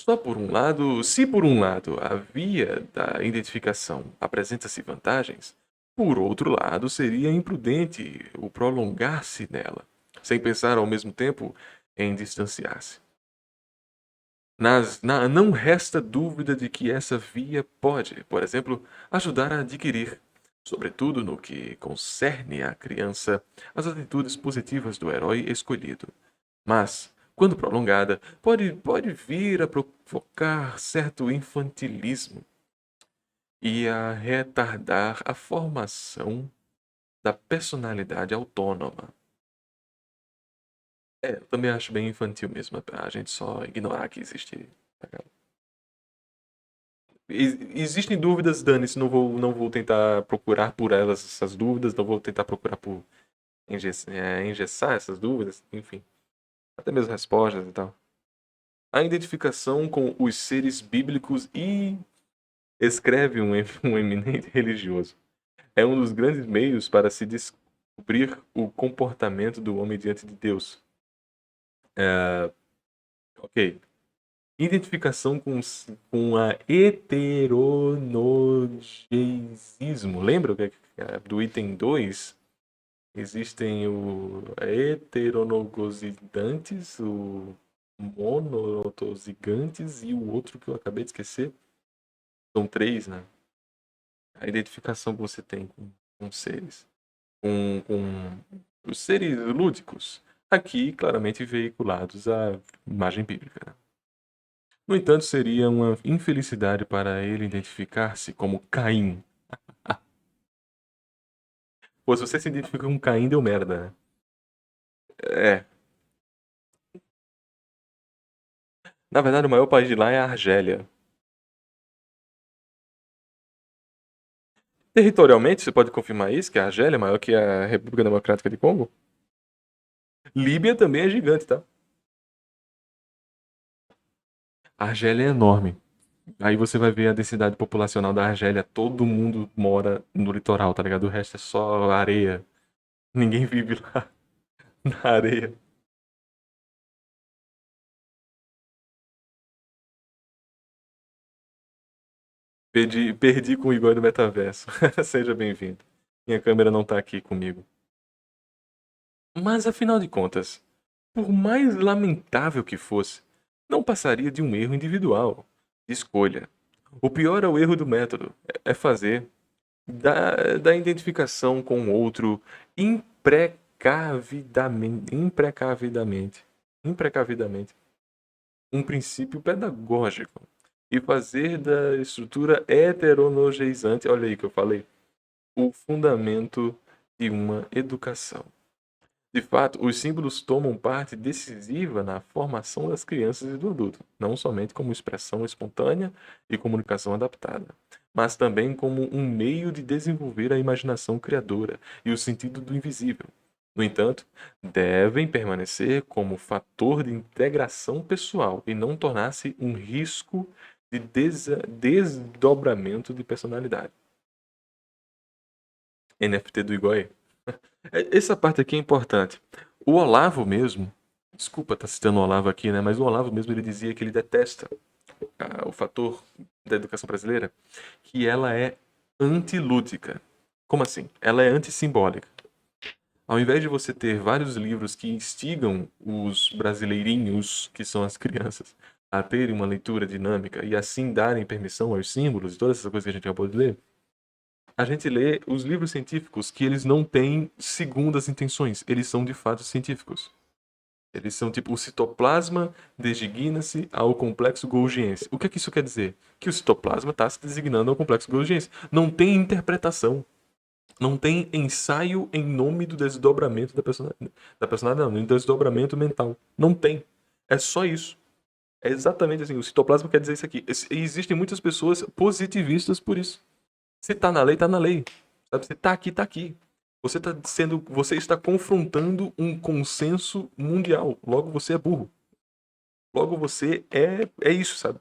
Só por um lado, se por um lado a via da identificação apresenta-se vantagens, por outro lado seria imprudente o prolongar-se nela, sem pensar ao mesmo tempo em distanciar-se. Não resta dúvida de que essa via pode, por exemplo, ajudar a adquirir, sobretudo no que concerne à criança, as atitudes positivas do herói escolhido. Mas, quando prolongada, pode vir a provocar certo infantilismo e a retardar a formação da personalidade autônoma. Eu também acho bem infantil mesmo, a gente só ignorar que existe. Existem dúvidas, dane-se, não vou tentar procurar por elas essas dúvidas, não vou tentar procurar por engessar essas dúvidas, enfim, até mesmo respostas e tal. A identificação com os seres bíblicos e escreve um eminente religioso. É um dos grandes meios para se descobrir o comportamento do homem diante de Deus. Ok. Identificação com a heteronogeismo. Lembra do item 2? Existem o heteronogosidantes, o monotosigantes e o outro que eu acabei de esquecer. São 3, né? A identificação que você tem com seres. Com os seres lúdicos. Aqui, claramente veiculados à imagem bíblica, né? No entanto, seria uma infelicidade para ele identificar-se como Caim. Pô, se você se identifica com Caim, deu merda, né? É. Na verdade, o maior país de lá é a Argélia. Territorialmente, você pode confirmar isso, que a Argélia é maior que a República Democrática de Congo? Líbia também é gigante, tá? A Argélia é enorme. Aí você vai ver a densidade populacional da Argélia. Todo mundo mora no litoral, tá ligado? O resto é só areia. Ninguém vive lá na areia. Perdi com o Igor do Metaverso. Seja bem-vindo. Minha câmera não tá aqui comigo. Mas afinal de contas, por mais lamentável que fosse, não passaria de um erro individual, de escolha. O pior é o erro do método, é fazer da identificação com o outro imprecavidamente um princípio pedagógico e fazer da estrutura heteronogeizante, olha aí que eu falei, o fundamento de uma educação. De fato, os símbolos tomam parte decisiva na formação das crianças e do adulto, não somente como expressão espontânea e comunicação adaptada, mas também como um meio de desenvolver a imaginação criadora e o sentido do invisível. No entanto, devem permanecer como fator de integração pessoal e não tornar-se um risco de desdobramento de personalidade. NFT do Igor aí. Essa parte aqui é importante. O Olavo mesmo, desculpa estar citando o Olavo aqui, né? Mas o Olavo mesmo ele dizia que ele detesta o fator da educação brasileira, que ela é antilúdica. Como assim? Ela é antissimbólica. Ao invés de você ter vários livros que instigam os brasileirinhos, que são as crianças, a terem uma leitura dinâmica e assim darem permissão aos símbolos e todas essas coisas que a gente acabou de ler, a gente lê os livros científicos que eles não têm segundas intenções, eles são de fato científicos. Eles são tipo, o citoplasma designa-se ao complexo golgiense. O que é que isso quer dizer? Que o citoplasma está se designando ao complexo golgiense. Não tem interpretação. Não tem ensaio em nome do desdobramento da personalidade. Da personalidade, não, do desdobramento mental. Não tem. É só isso. É exatamente assim. O citoplasma quer dizer isso aqui. E existem muitas pessoas positivistas por isso. Se tá na lei, tá na lei. Sabe? Se tá aqui, tá aqui. Você está confrontando um consenso mundial. Logo você é burro. Logo você é isso, sabe?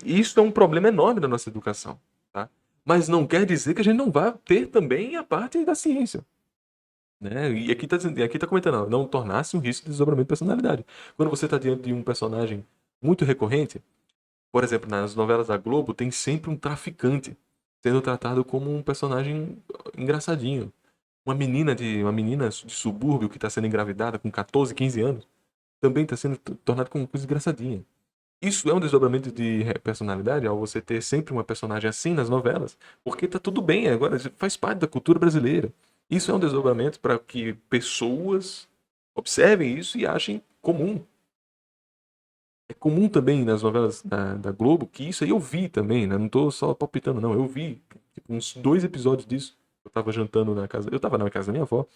Isso é um problema enorme da nossa educação, tá? Mas não quer dizer que a gente não vá ter também a parte da ciência, né? E aqui tá comentando, ó, não tornar-se um risco de desdobramento de personalidade. Quando você está diante de um personagem muito recorrente, por exemplo, nas novelas da Globo, tem sempre um traficante sendo tratado como um personagem engraçadinho. Uma menina de subúrbio que está sendo engravidada com 14, 15 anos também está sendo tornado como uma coisa engraçadinha. Isso é um desdobramento de personalidade, ao você ter sempre uma personagem assim nas novelas, porque tá tudo bem agora, faz parte da cultura brasileira. Isso é um desdobramento para que pessoas observem isso e achem comum. É comum também nas novelas da Globo, que isso aí eu vi também, né? Não tô só palpitando, não. Eu vi tipo, uns 2 episódios disso. Eu tava jantando na casa. Eu tava na casa da minha avó.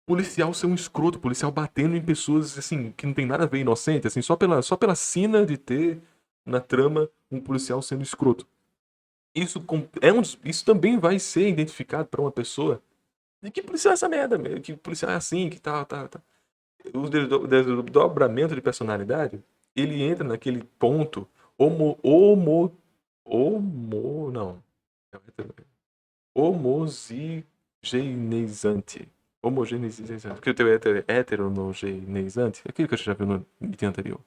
Policial ser um escroto, policial batendo em pessoas, assim, que não tem nada a ver, inocente, assim, só pela sina de ter na trama um policial sendo escroto. Isso também vai ser identificado pra uma pessoa. De que policial é essa merda, meu? Que policial é assim, que tal, tal, tal. O desdobramento de personalidade, ele entra naquele ponto não. Homozigeneizante. Homogeneizante. Porque o teu heterogeneizante, aquilo que a gente já viu no item anterior.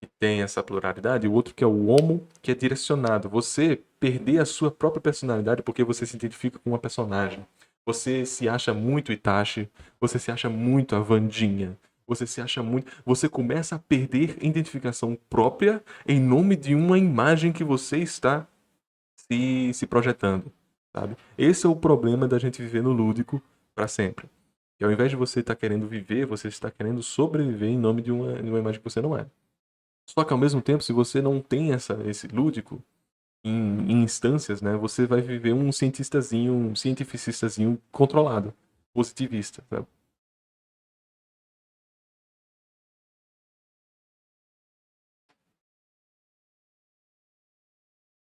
Que tem essa pluralidade, e o outro que é o homo, que é direcionado. Você perder a sua própria personalidade porque você se identifica com uma personagem. Você se acha muito Itachi, você se acha muito a Wandinha, você se acha muito. Você começa a perder identificação própria em nome de uma imagem que você está se projetando, sabe? Esse é o problema da gente viver no lúdico para sempre. E ao invés de você estar querendo viver, você está querendo sobreviver em nome de uma imagem que você não é. Só que ao mesmo tempo, se você não tem esse lúdico em instâncias, né, você vai viver um cientistazinho, um cientificistazinho controlado, positivista, sabe?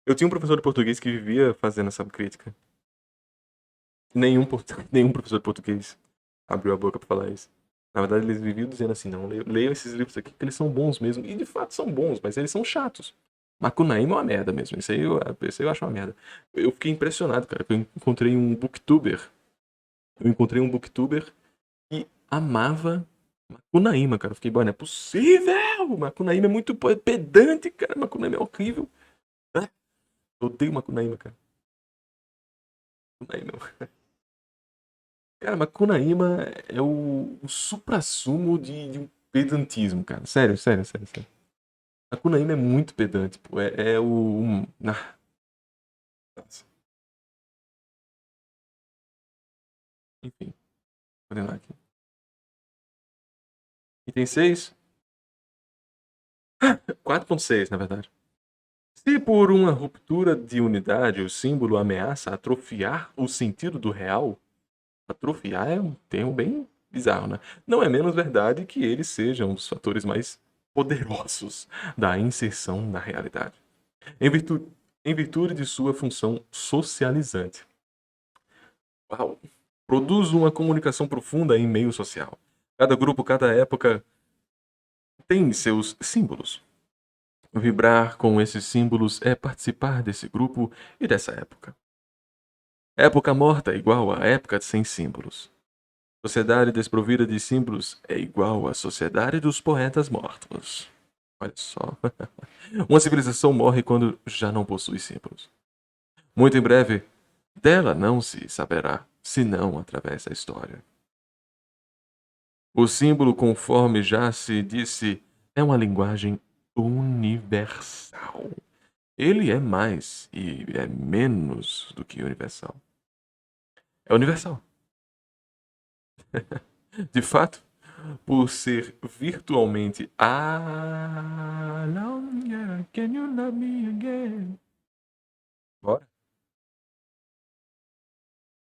Eu tinha um professor de português que vivia fazendo essa crítica. Nenhum professor de português abriu a boca pra falar isso. Na verdade, eles viviam dizendo assim, não, leiam esses livros aqui, que eles são bons mesmo. E de fato são bons, mas eles são chatos. Macunaíma é uma merda mesmo. Isso aí eu acho uma merda. Eu fiquei impressionado, cara, que eu encontrei um booktuber que amava Macunaíma, cara. Eu fiquei, não é possível! Macunaíma é muito pedante, cara. Macunaíma é horrível. Ah, eu odeio Macunaíma, cara. Macunaíma. Cara, Macunaíma é o suprassumo de um pedantismo, cara. Sério, sério, sério, sério. Macunaíma é muito pedante, pô. É o. Nossa. Enfim, vou lembrar aqui. Item 6? 4.6, na verdade. Se por uma ruptura de unidade o símbolo ameaça atrofiar o sentido do real, atrofiar é um termo bem bizarro, né? Não é menos verdade que ele seja um dos fatores mais poderosos da inserção na realidade, em virtude, em virtude de sua função socializante. Uau! Produz uma comunicação profunda em meio social. Cada grupo, cada época tem seus símbolos. Vibrar com esses símbolos é participar desse grupo e dessa época. Época morta é igual a época sem símbolos. Sociedade desprovida de símbolos é igual à sociedade dos poetas mortos. Olha só. Uma civilização morre quando já não possui símbolos. Muito em breve, dela não se saberá, senão através da história. O símbolo, conforme já se disse, é uma linguagem universal. Ele é mais e é menos do que universal. É universal. De fato, por ser virtualmente longer, can you love me again? Bora.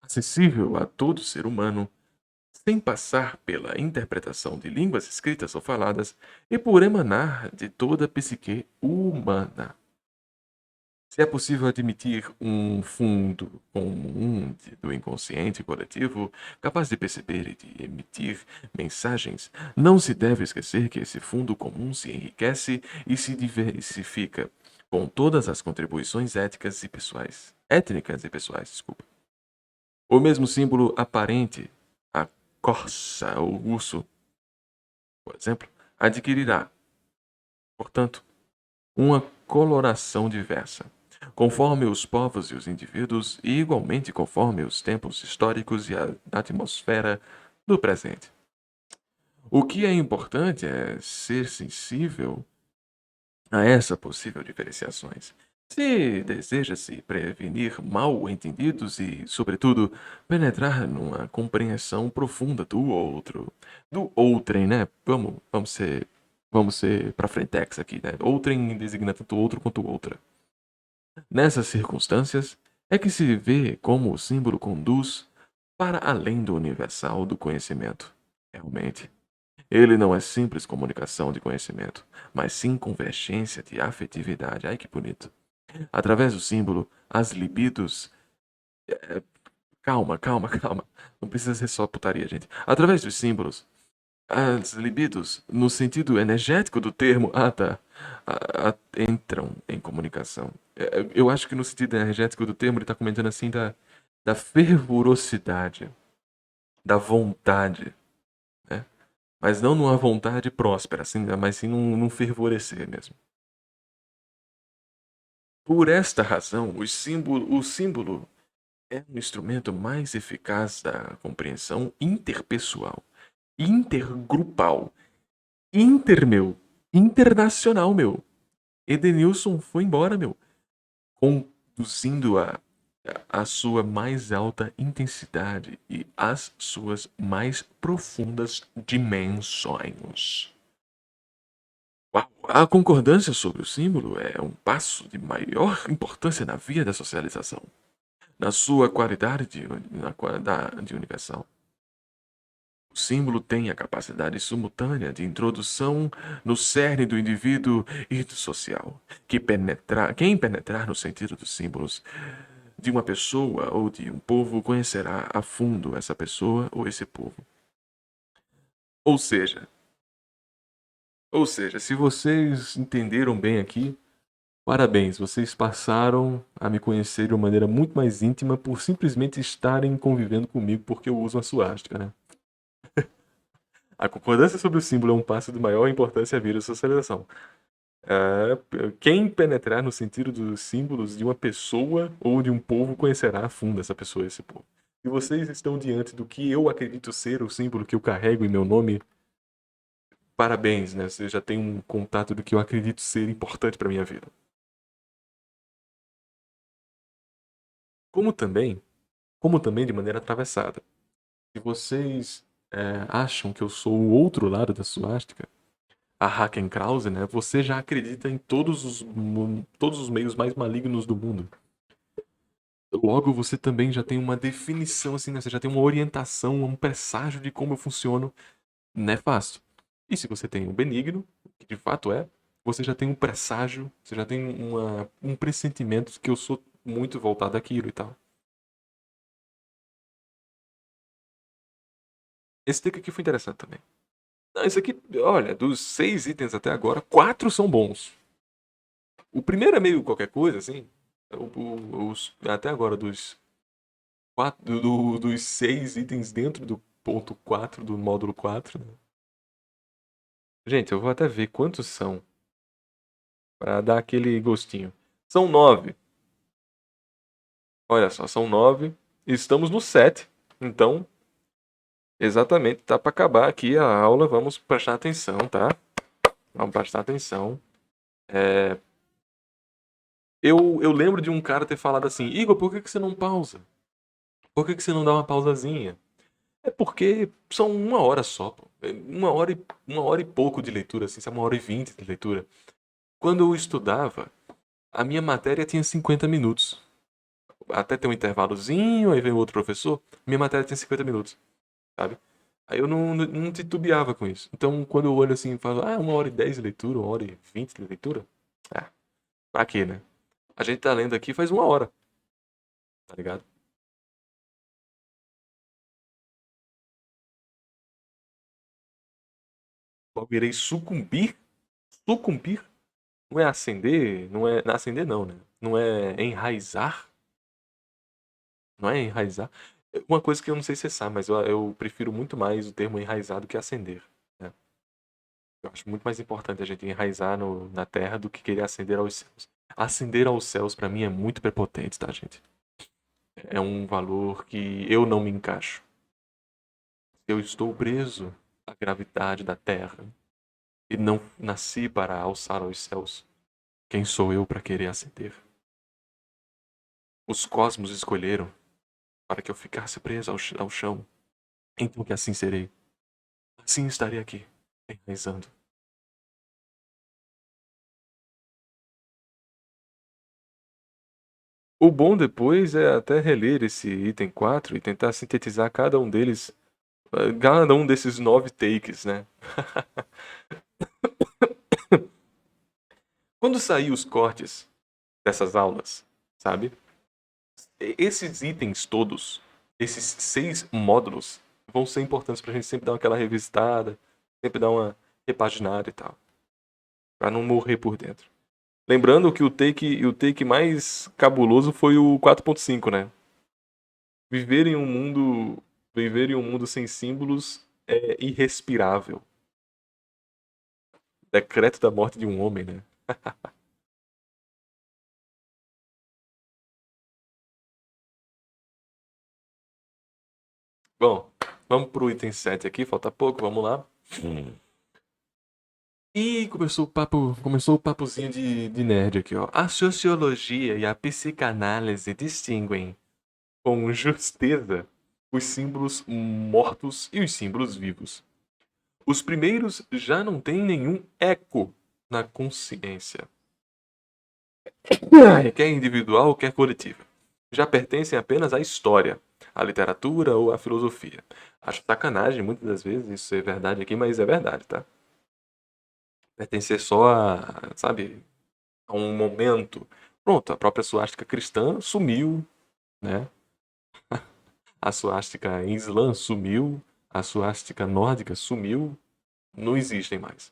Acessível a todo ser humano, sem passar pela interpretação de línguas escritas ou faladas e por emanar de toda a psique humana. Se é possível admitir um fundo comum do inconsciente coletivo, capaz de perceber e de emitir mensagens, não se deve esquecer que esse fundo comum se enriquece e se diversifica com todas as contribuições étnicas e pessoais, desculpa. O mesmo símbolo aparente, a corça ou urso, por exemplo, adquirirá, portanto, uma coloração diversa, conforme os povos e os indivíduos, e igualmente conforme os tempos históricos e a atmosfera do presente. O que é importante é ser sensível a essa possível diferenciações. Se deseja-se prevenir mal-entendidos e, sobretudo, penetrar numa compreensão profunda do outrem, né? Vamos ser para frentex aqui, né? Outrem designa tanto outro quanto outra. Nessas circunstâncias, é que se vê como o símbolo conduz para além do universal do conhecimento. Realmente, ele não é simples comunicação de conhecimento, mas sim convergência de afetividade. Ai, que bonito. Através do símbolo, as libidos. Calma, calma, calma. Não precisa ser só putaria, gente. Através dos símbolos, as libidos, no sentido energético do termo, tá, entram em comunicação. Eu acho que no sentido energético do termo, ele está comentando assim da fervorosidade, da vontade, né? Mas não numa vontade próspera, assim, mas sim num fervorecer mesmo. Por esta razão, o símbolo é um instrumento mais eficaz da compreensão interpessoal, intergrupal, meu, internacional, meu. Edenilson foi embora, meu, conduzindo a sua mais alta intensidade e as suas mais profundas dimensões. A concordância sobre o símbolo é um passo de maior importância na via da socialização, na sua qualidade de universal. O símbolo tem a capacidade simultânea de introdução no cerne do indivíduo e do social. Quem penetrar no sentido dos símbolos de uma pessoa ou de um povo conhecerá a fundo essa pessoa ou esse povo. Ou seja, se vocês entenderam bem aqui, parabéns, vocês passaram a me conhecer de uma maneira muito mais íntima por simplesmente estarem convivendo comigo porque eu uso a suástica, né? A concordância sobre o símbolo é um passo de maior importância à vida da socialização. Quem penetrar no sentido dos símbolos de uma pessoa ou de um povo conhecerá a fundo essa pessoa e esse povo. Se vocês estão diante do que eu acredito ser o símbolo que eu carrego em meu nome, parabéns, né? Você já tem um contato do que eu acredito ser importante para minha vida. Como também, de maneira atravessada. Se vocês acham que eu sou o outro lado da suástica, a Hakenkrause, né? Você já acredita em todos os meios mais malignos do mundo. Logo, você também já tem uma definição, assim, né? Você já tem uma orientação, um presságio de como eu funciono nefasto. E se você tem um benigno, que de fato é, você já tem um presságio, você já tem um pressentimento de que eu sou muito voltado àquilo e tal. Esse take aqui foi interessante também. Não, esse aqui, olha, dos 6 itens até agora, 4 são bons. O primeiro é meio qualquer coisa, assim. Até agora, dos 6 itens dentro do ponto 4 do módulo 4, né? Gente, eu vou até ver quantos são, para dar aquele gostinho. São 9. Olha só, são 9. Estamos no 7. Então, exatamente, tá para acabar aqui a aula. Vamos prestar atenção, tá? Vamos prestar atenção. Eu lembro de um cara ter falado assim: Igor, por que você não pausa? Por que você não dá uma pausazinha? É porque são 1 hora só, pô. 1 hora e pouco de leitura, assim, sabe? 1 hora e 20 de leitura. Quando eu estudava, a minha matéria tinha 50 minutos. Até ter um intervalozinho, aí vem o outro professor, minha matéria tinha 50 minutos, sabe? Aí eu não titubeava com isso. Então, quando eu olho assim e falo, 1 hora e 10 de leitura, 1 hora e 20 de leitura, pra quê, né? A gente tá lendo aqui faz 1 hora, tá ligado? Logo irei sucumbir? Sucumbir? Não é acender? Não é. Não é acender, não, né? Não é enraizar? Não é enraizar? Uma coisa que eu não sei se você sabe, mas eu prefiro muito mais o termo enraizar do que acender, né? Eu acho muito mais importante a gente enraizar na terra do que querer ascender aos céus. Ascender aos céus, pra mim, é muito prepotente, tá, gente? É um valor que eu não me encaixo. Eu estou preso à gravidade da terra e não nasci para alçar aos céus. Quem sou eu para querer ascender? Os cosmos escolheram para que eu ficasse preso ao chão. Então que assim serei. Assim estarei aqui, enraizando. O bom depois é até reler esse item 4 e tentar sintetizar cada um desses 9 takes, né? Quando sair os cortes dessas aulas, sabe? Esses itens todos, esses 6 módulos, vão ser importantes pra gente sempre dar aquela revisitada, sempre dar uma repaginada e tal. Pra não morrer por dentro. Lembrando que o take mais cabuloso foi o 4.5, né? Viver em um mundo, viver em um mundo sem símbolos é irrespirável. Decreto da morte de um homem, né? Bom, vamos pro item 7 aqui, falta pouco, vamos lá. E começou o papozinho de nerd aqui, ó. A sociologia e a psicanálise distinguem com justeza os símbolos mortos e os símbolos vivos. Os primeiros já não têm nenhum eco na consciência, quer individual, quer coletiva. Já pertencem apenas à história, à literatura ou à filosofia. Acho sacanagem muitas das vezes isso é verdade aqui, mas é verdade, tá? Pertencer só sabe, a um momento. Pronto, a própria suástica cristã sumiu, né? A suástica em Islã sumiu, a suástica nórdica sumiu, não existem mais.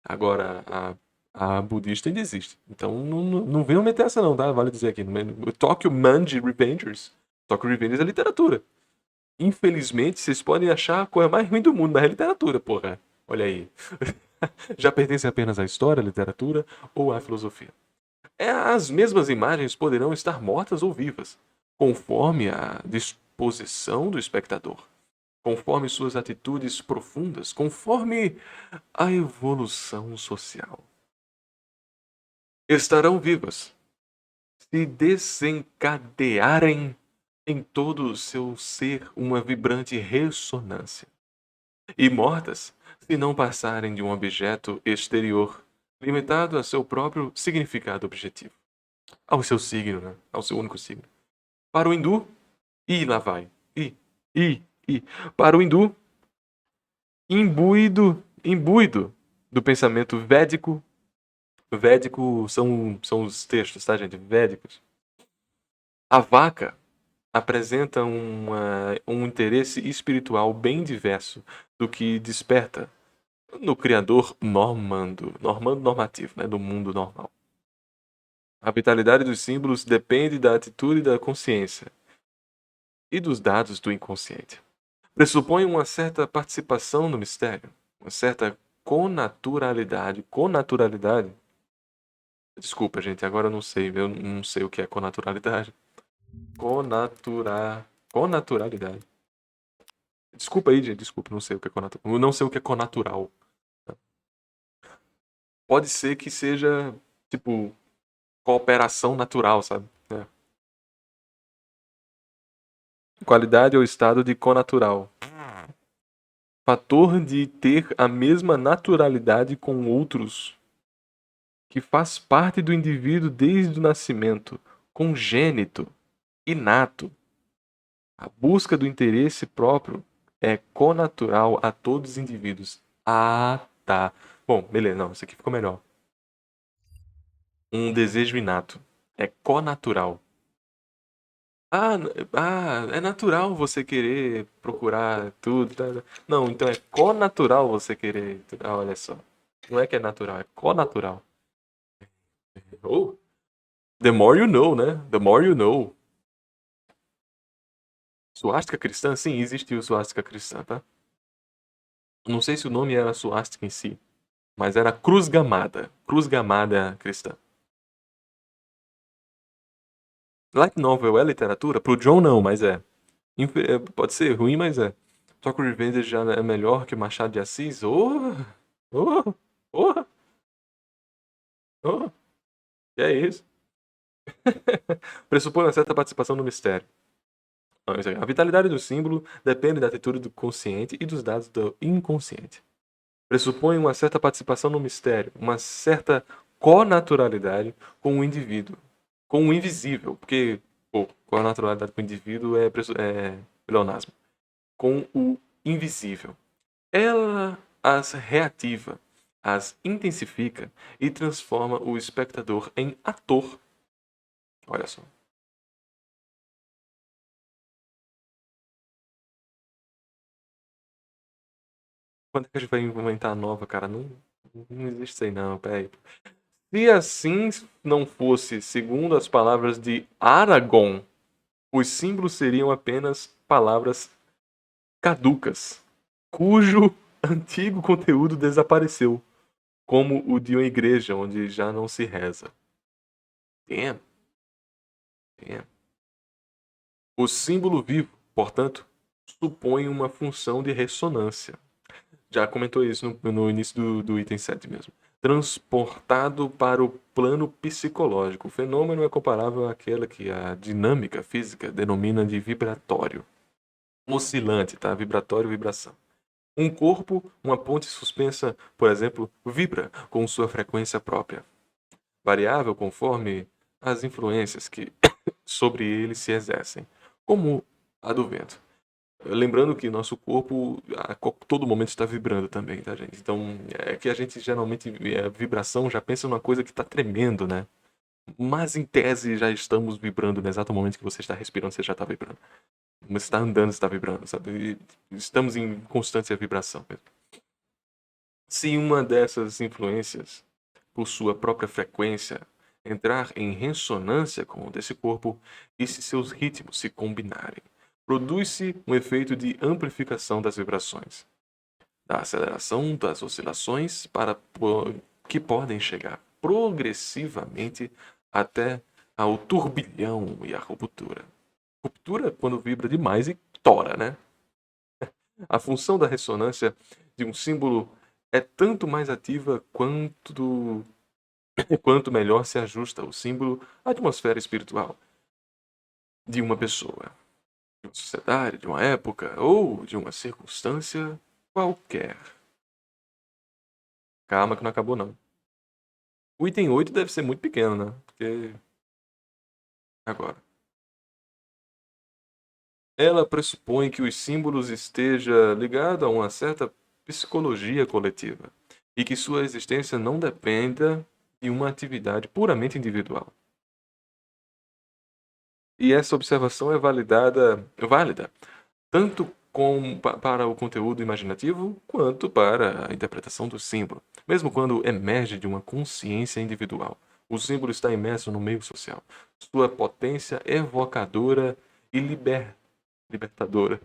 Agora, a budista ainda existe. Então, não venham meter essa não, tá? Vale dizer aqui. Tokyo Manji Revengers. Tokyo Revengers é literatura. Infelizmente, vocês podem achar a coisa mais ruim do mundo, mas é literatura, porra. Olha aí. Já pertence apenas à história, à literatura ou à filosofia. As mesmas imagens poderão estar mortas ou vivas, conforme a disposição do espectador, conforme suas atitudes profundas, conforme a evolução social. Estarão vivas se desencadearem em todo o seu ser uma vibrante ressonância, e mortas se não passarem de um objeto exterior limitado a seu próprio significado objetivo, ao seu signo, né? Ao seu único signo. Para o hindu, e lá vai. E. Para o hindu, imbuído do pensamento védico. Védico são os textos, tá, gente? Védicos. A vaca apresenta um interesse espiritual bem diverso do que desperta no criador normativo, né, do mundo normal. A vitalidade dos símbolos depende da atitude da consciência e dos dados do inconsciente. Pressupõe uma certa participação no mistério, uma certa conaturalidade. Conaturalidade? Desculpa, gente, agora eu não sei o que é conaturalidade. Conaturalidade. Desculpa aí, gente, desculpa, não sei o que é conaturalidade. Eu não sei o que é conatural. Pode ser que seja, tipo, cooperação natural, sabe? É. Qualidade ou estado de conatural. Fator de ter a mesma naturalidade com outros, que faz parte do indivíduo desde o nascimento, congênito, inato. A busca do interesse próprio é connatural a todos os indivíduos. Ah, tá. Bom, beleza, não, isso aqui ficou melhor. Um desejo inato. É connatural. É natural você querer procurar tudo. Não, então é connatural você querer. Olha só. Não é que é natural, é connatural. Oh, the more you know, né? The more you know. Suástica cristã? Sim, existiu suástica cristã, tá? Não sei se o nome era suástica em si, mas era cruz gamada. Cruz gamada cristã. Light novel é literatura? Pro John não, mas é. Pode ser ruim, mas é. Só que o Revenge já é melhor que Machado de Assis? Oh! Oh! Oh! Oh! Que é isso? Pressupõe uma certa participação no mistério. A vitalidade do símbolo depende da atitude do consciente e dos dados do inconsciente. Pressupõe uma certa participação no mistério, uma certa connaturalidade com o indivíduo, com o invisível, porque connaturalidade com o indivíduo é pleonasmo, com o invisível. Ela as reativa, as intensifica e transforma o espectador em ator. Olha só. Quando é que a gente vai inventar a nova, cara? Não existe isso aí não, peraí. Se assim não fosse, segundo as palavras de Aragon, os símbolos seriam apenas palavras caducas, cujo antigo conteúdo desapareceu, como o de uma igreja onde já não se reza. Damn. Damn. O símbolo vivo, portanto, supõe uma função de ressonância. Já comentou isso no início do item 7 mesmo. Transportado para o plano psicológico. O fenômeno é comparável àquela que a dinâmica física denomina de vibratório. Oscilante, tá? Vibratório, vibração. Um corpo, uma ponte suspensa, por exemplo, vibra com sua frequência própria, variável conforme as influências que sobre ele se exercem, como a do vento. Lembrando que nosso corpo a todo momento está vibrando também, tá, gente? Então, é que a gente geralmente, vibração, já pensa numa coisa que está tremendo, né? Mas em tese já estamos vibrando no exato momento que você está respirando, você já está vibrando. Mas está andando, está vibrando, sabe? Estamos em constante vibração mesmo. Se uma dessas influências, por sua própria frequência, entrar em ressonância com o desse corpo e se seus ritmos se combinarem, produz-se um efeito de amplificação das vibrações, da aceleração das oscilações que podem chegar progressivamente até ao turbilhão e a ruptura. Ruptura quando vibra demais e tora, né? A função da ressonância de um símbolo é tanto mais ativa quanto melhor se ajusta o símbolo à atmosfera espiritual de uma pessoa, de uma sociedade, de uma época ou de uma circunstância qualquer. Calma que não acabou não. O item 8 deve ser muito pequeno, né? Porque agora. Ela pressupõe que os símbolos esteja ligado a uma certa psicologia coletiva e que sua existência não dependa de uma atividade puramente individual. E essa observação é válida tanto para o conteúdo imaginativo quanto para a interpretação do símbolo, mesmo quando emerge de uma consciência individual. O símbolo está imerso no meio social. Sua potência evocadora e libertadora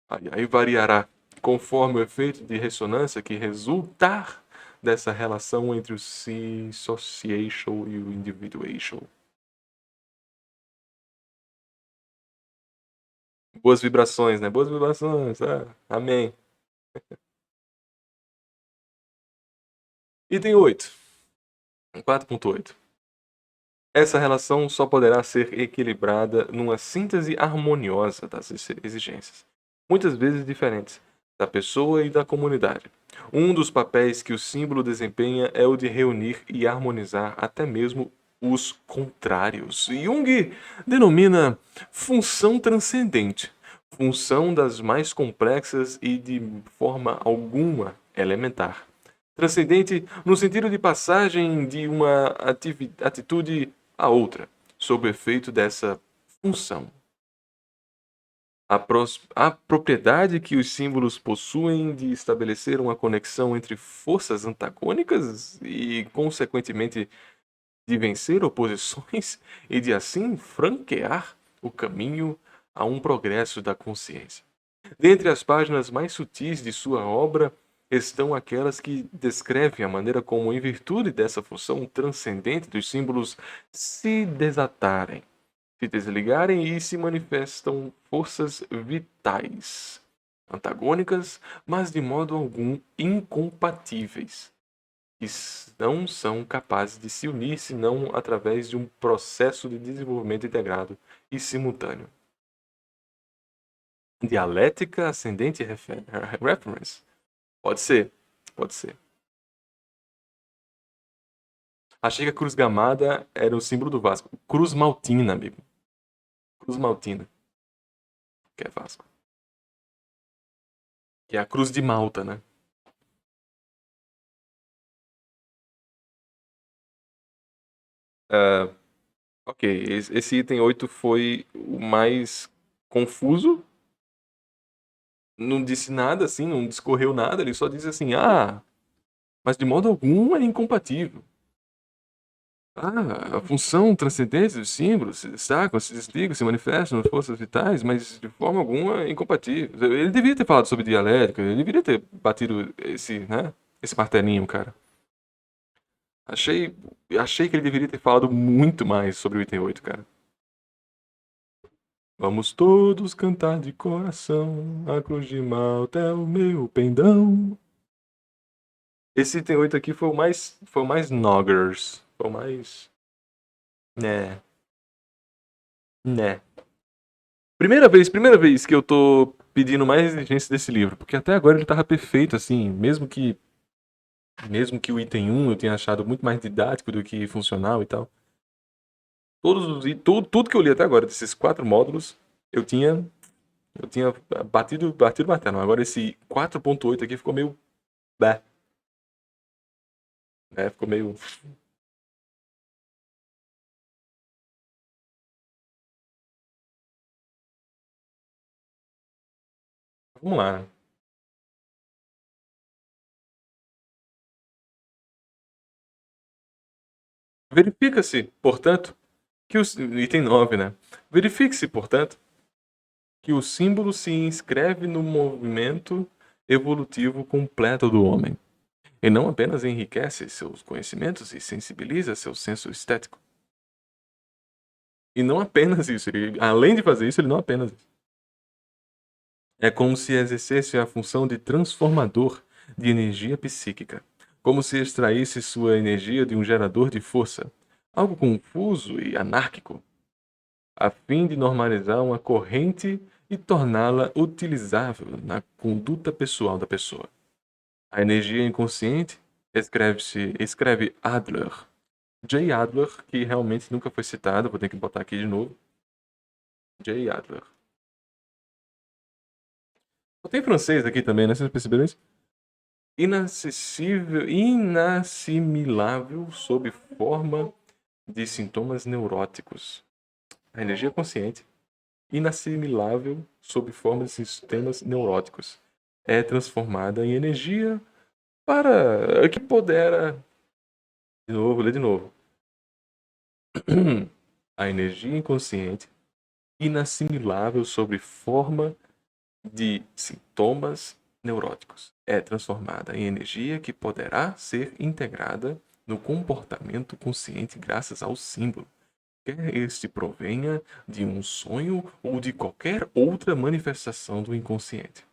aí variará conforme o efeito de ressonância que resultar dessa relação entre o dissociation e o individuation. Boas vibrações, né? Boas vibrações. Amém. Item 8. 4.8. Essa relação só poderá ser equilibrada numa síntese harmoniosa das exigências, muitas vezes diferentes, da pessoa e da comunidade. Um dos papéis que o símbolo desempenha é o de reunir e harmonizar até mesmo os contrários. Jung denomina função transcendente, função das mais complexas e de forma alguma elementar. Transcendente no sentido de passagem de uma atitude a outra, sob o efeito dessa função. A propriedade que os símbolos possuem de estabelecer uma conexão entre forças antagônicas e, consequentemente, de vencer oposições e de assim franquear o caminho a um progresso da consciência. Dentre as páginas mais sutis de sua obra estão aquelas que descrevem a maneira como, em virtude dessa função transcendente dos símbolos, se desatarem, se desligarem e se manifestam forças vitais, antagônicas, mas de modo algum incompatíveis, que não são capazes de se unir senão através de um processo de desenvolvimento integrado e simultâneo. Dialética ascendente reference? Pode ser, pode ser. Achei que a cruz gamada era o símbolo do Vasco. Cruz Maltina, amigo. Cruz Maltina, que é Vasco. Que é a cruz de Malta, né? Ok, esse item 8 foi o mais confuso. Não disse nada assim, não discorreu nada, ele só disse assim: ah, mas de modo algum é incompatível. Ah, a função transcendente dos símbolos se destacam, se desligam, se manifestam nas forças vitais, mas de forma alguma é incompatível. Ele deveria ter falado sobre dialética, ele deveria ter batido esse martelinho, cara. Achei, achei que ele deveria ter falado muito mais sobre o item 8, cara. Vamos todos cantar de coração, a cruz de Malta é o meu pendão. Esse item 8 aqui foi o mais noggers, foi o mais, né, né. Primeira vez que eu tô pedindo mais exigência desse livro, porque até agora ele tava perfeito, assim, mesmo que o item 1 eu tenha achado muito mais didático do que funcional e tal. Tudo que eu li até agora desses 4 módulos, eu tinha batido o martelo. Agora esse 4.8 aqui ficou meio bah, né? Ficou meio vamos lá. Verifica-se, portanto, que o item 9, né? Verifique-se, portanto, que o símbolo se inscreve no movimento evolutivo completo do homem, e não apenas enriquece seus conhecimentos e sensibiliza seu senso estético. E não apenas isso, além de fazer isso, ele não apenas isso. É como se exercesse a função de transformador de energia psíquica, como se extraísse sua energia de um gerador de força, algo confuso e anárquico, a fim de normalizar uma corrente e torná-la utilizável na conduta pessoal da pessoa. A energia inconsciente escreve Adler. J. Adler, que realmente nunca foi citado, vou ter que botar aqui de novo. J. Adler. Só tem francês aqui também, né? Vocês perceberam isso? Inacessível, inassimilável sob forma de sintomas neuróticos. A energia consciente, inassimilável sob forma de sistemas neuróticos, é transformada em energia para que pudera. De novo, vou ler de novo. A energia inconsciente, inassimilável sob forma de sintomas neuróticos, é transformada em energia que poderá ser integrada no comportamento consciente graças ao símbolo, quer este provenha de um sonho ou de qualquer outra manifestação do inconsciente.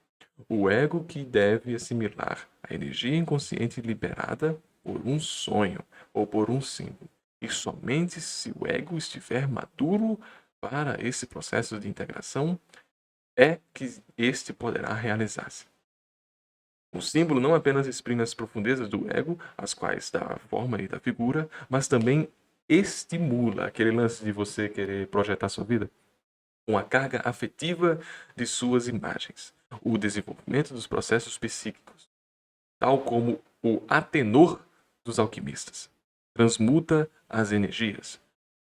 O ego que deve assimilar a energia inconsciente liberada por um sonho ou por um símbolo. E somente se o ego estiver maduro para esse processo de integração é que este poderá realizar-se. O símbolo não apenas exprime as profundezas do ego, as quais dá a forma e da figura, mas também estimula aquele lance de você querer projetar sua vida, uma carga afetiva de suas imagens, o desenvolvimento dos processos psíquicos, tal como o atenor dos alquimistas. Transmuta as energias,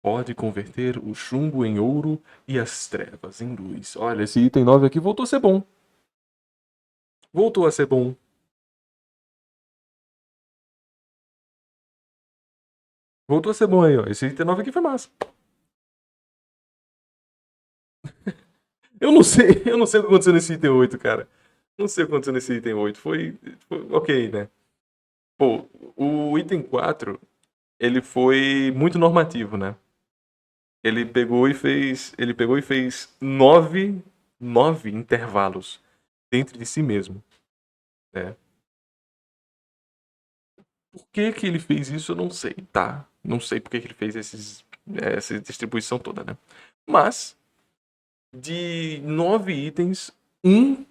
Pode converter o chumbo em ouro e as trevas em luz. Olha, esse item 9 aqui voltou a ser bom. Voltou a ser bom. Voltou a ser bom aí, ó. Esse item 9 aqui foi massa. Eu não sei o que aconteceu nesse item 8, cara. Não sei o que aconteceu nesse item 8. Foi ok, né? Pô, o item 4, ele foi muito normativo, né? Ele pegou e fez nove intervalos dentro de si mesmo, né? Por que que ele fez isso, eu não sei, tá? Não sei por que que ele fez essa distribuição toda, né? Mas, de 9 itens, um,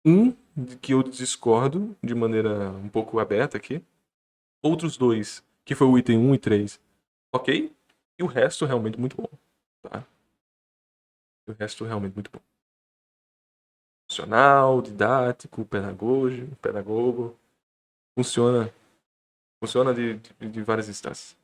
um que eu discordo de maneira um pouco aberta aqui. Outros dois, que foi o item 1 e 3, ok? E o resto realmente muito bom, tá? O resto realmente muito bom. Funcional, didático, pedagogo. Funciona de várias instâncias.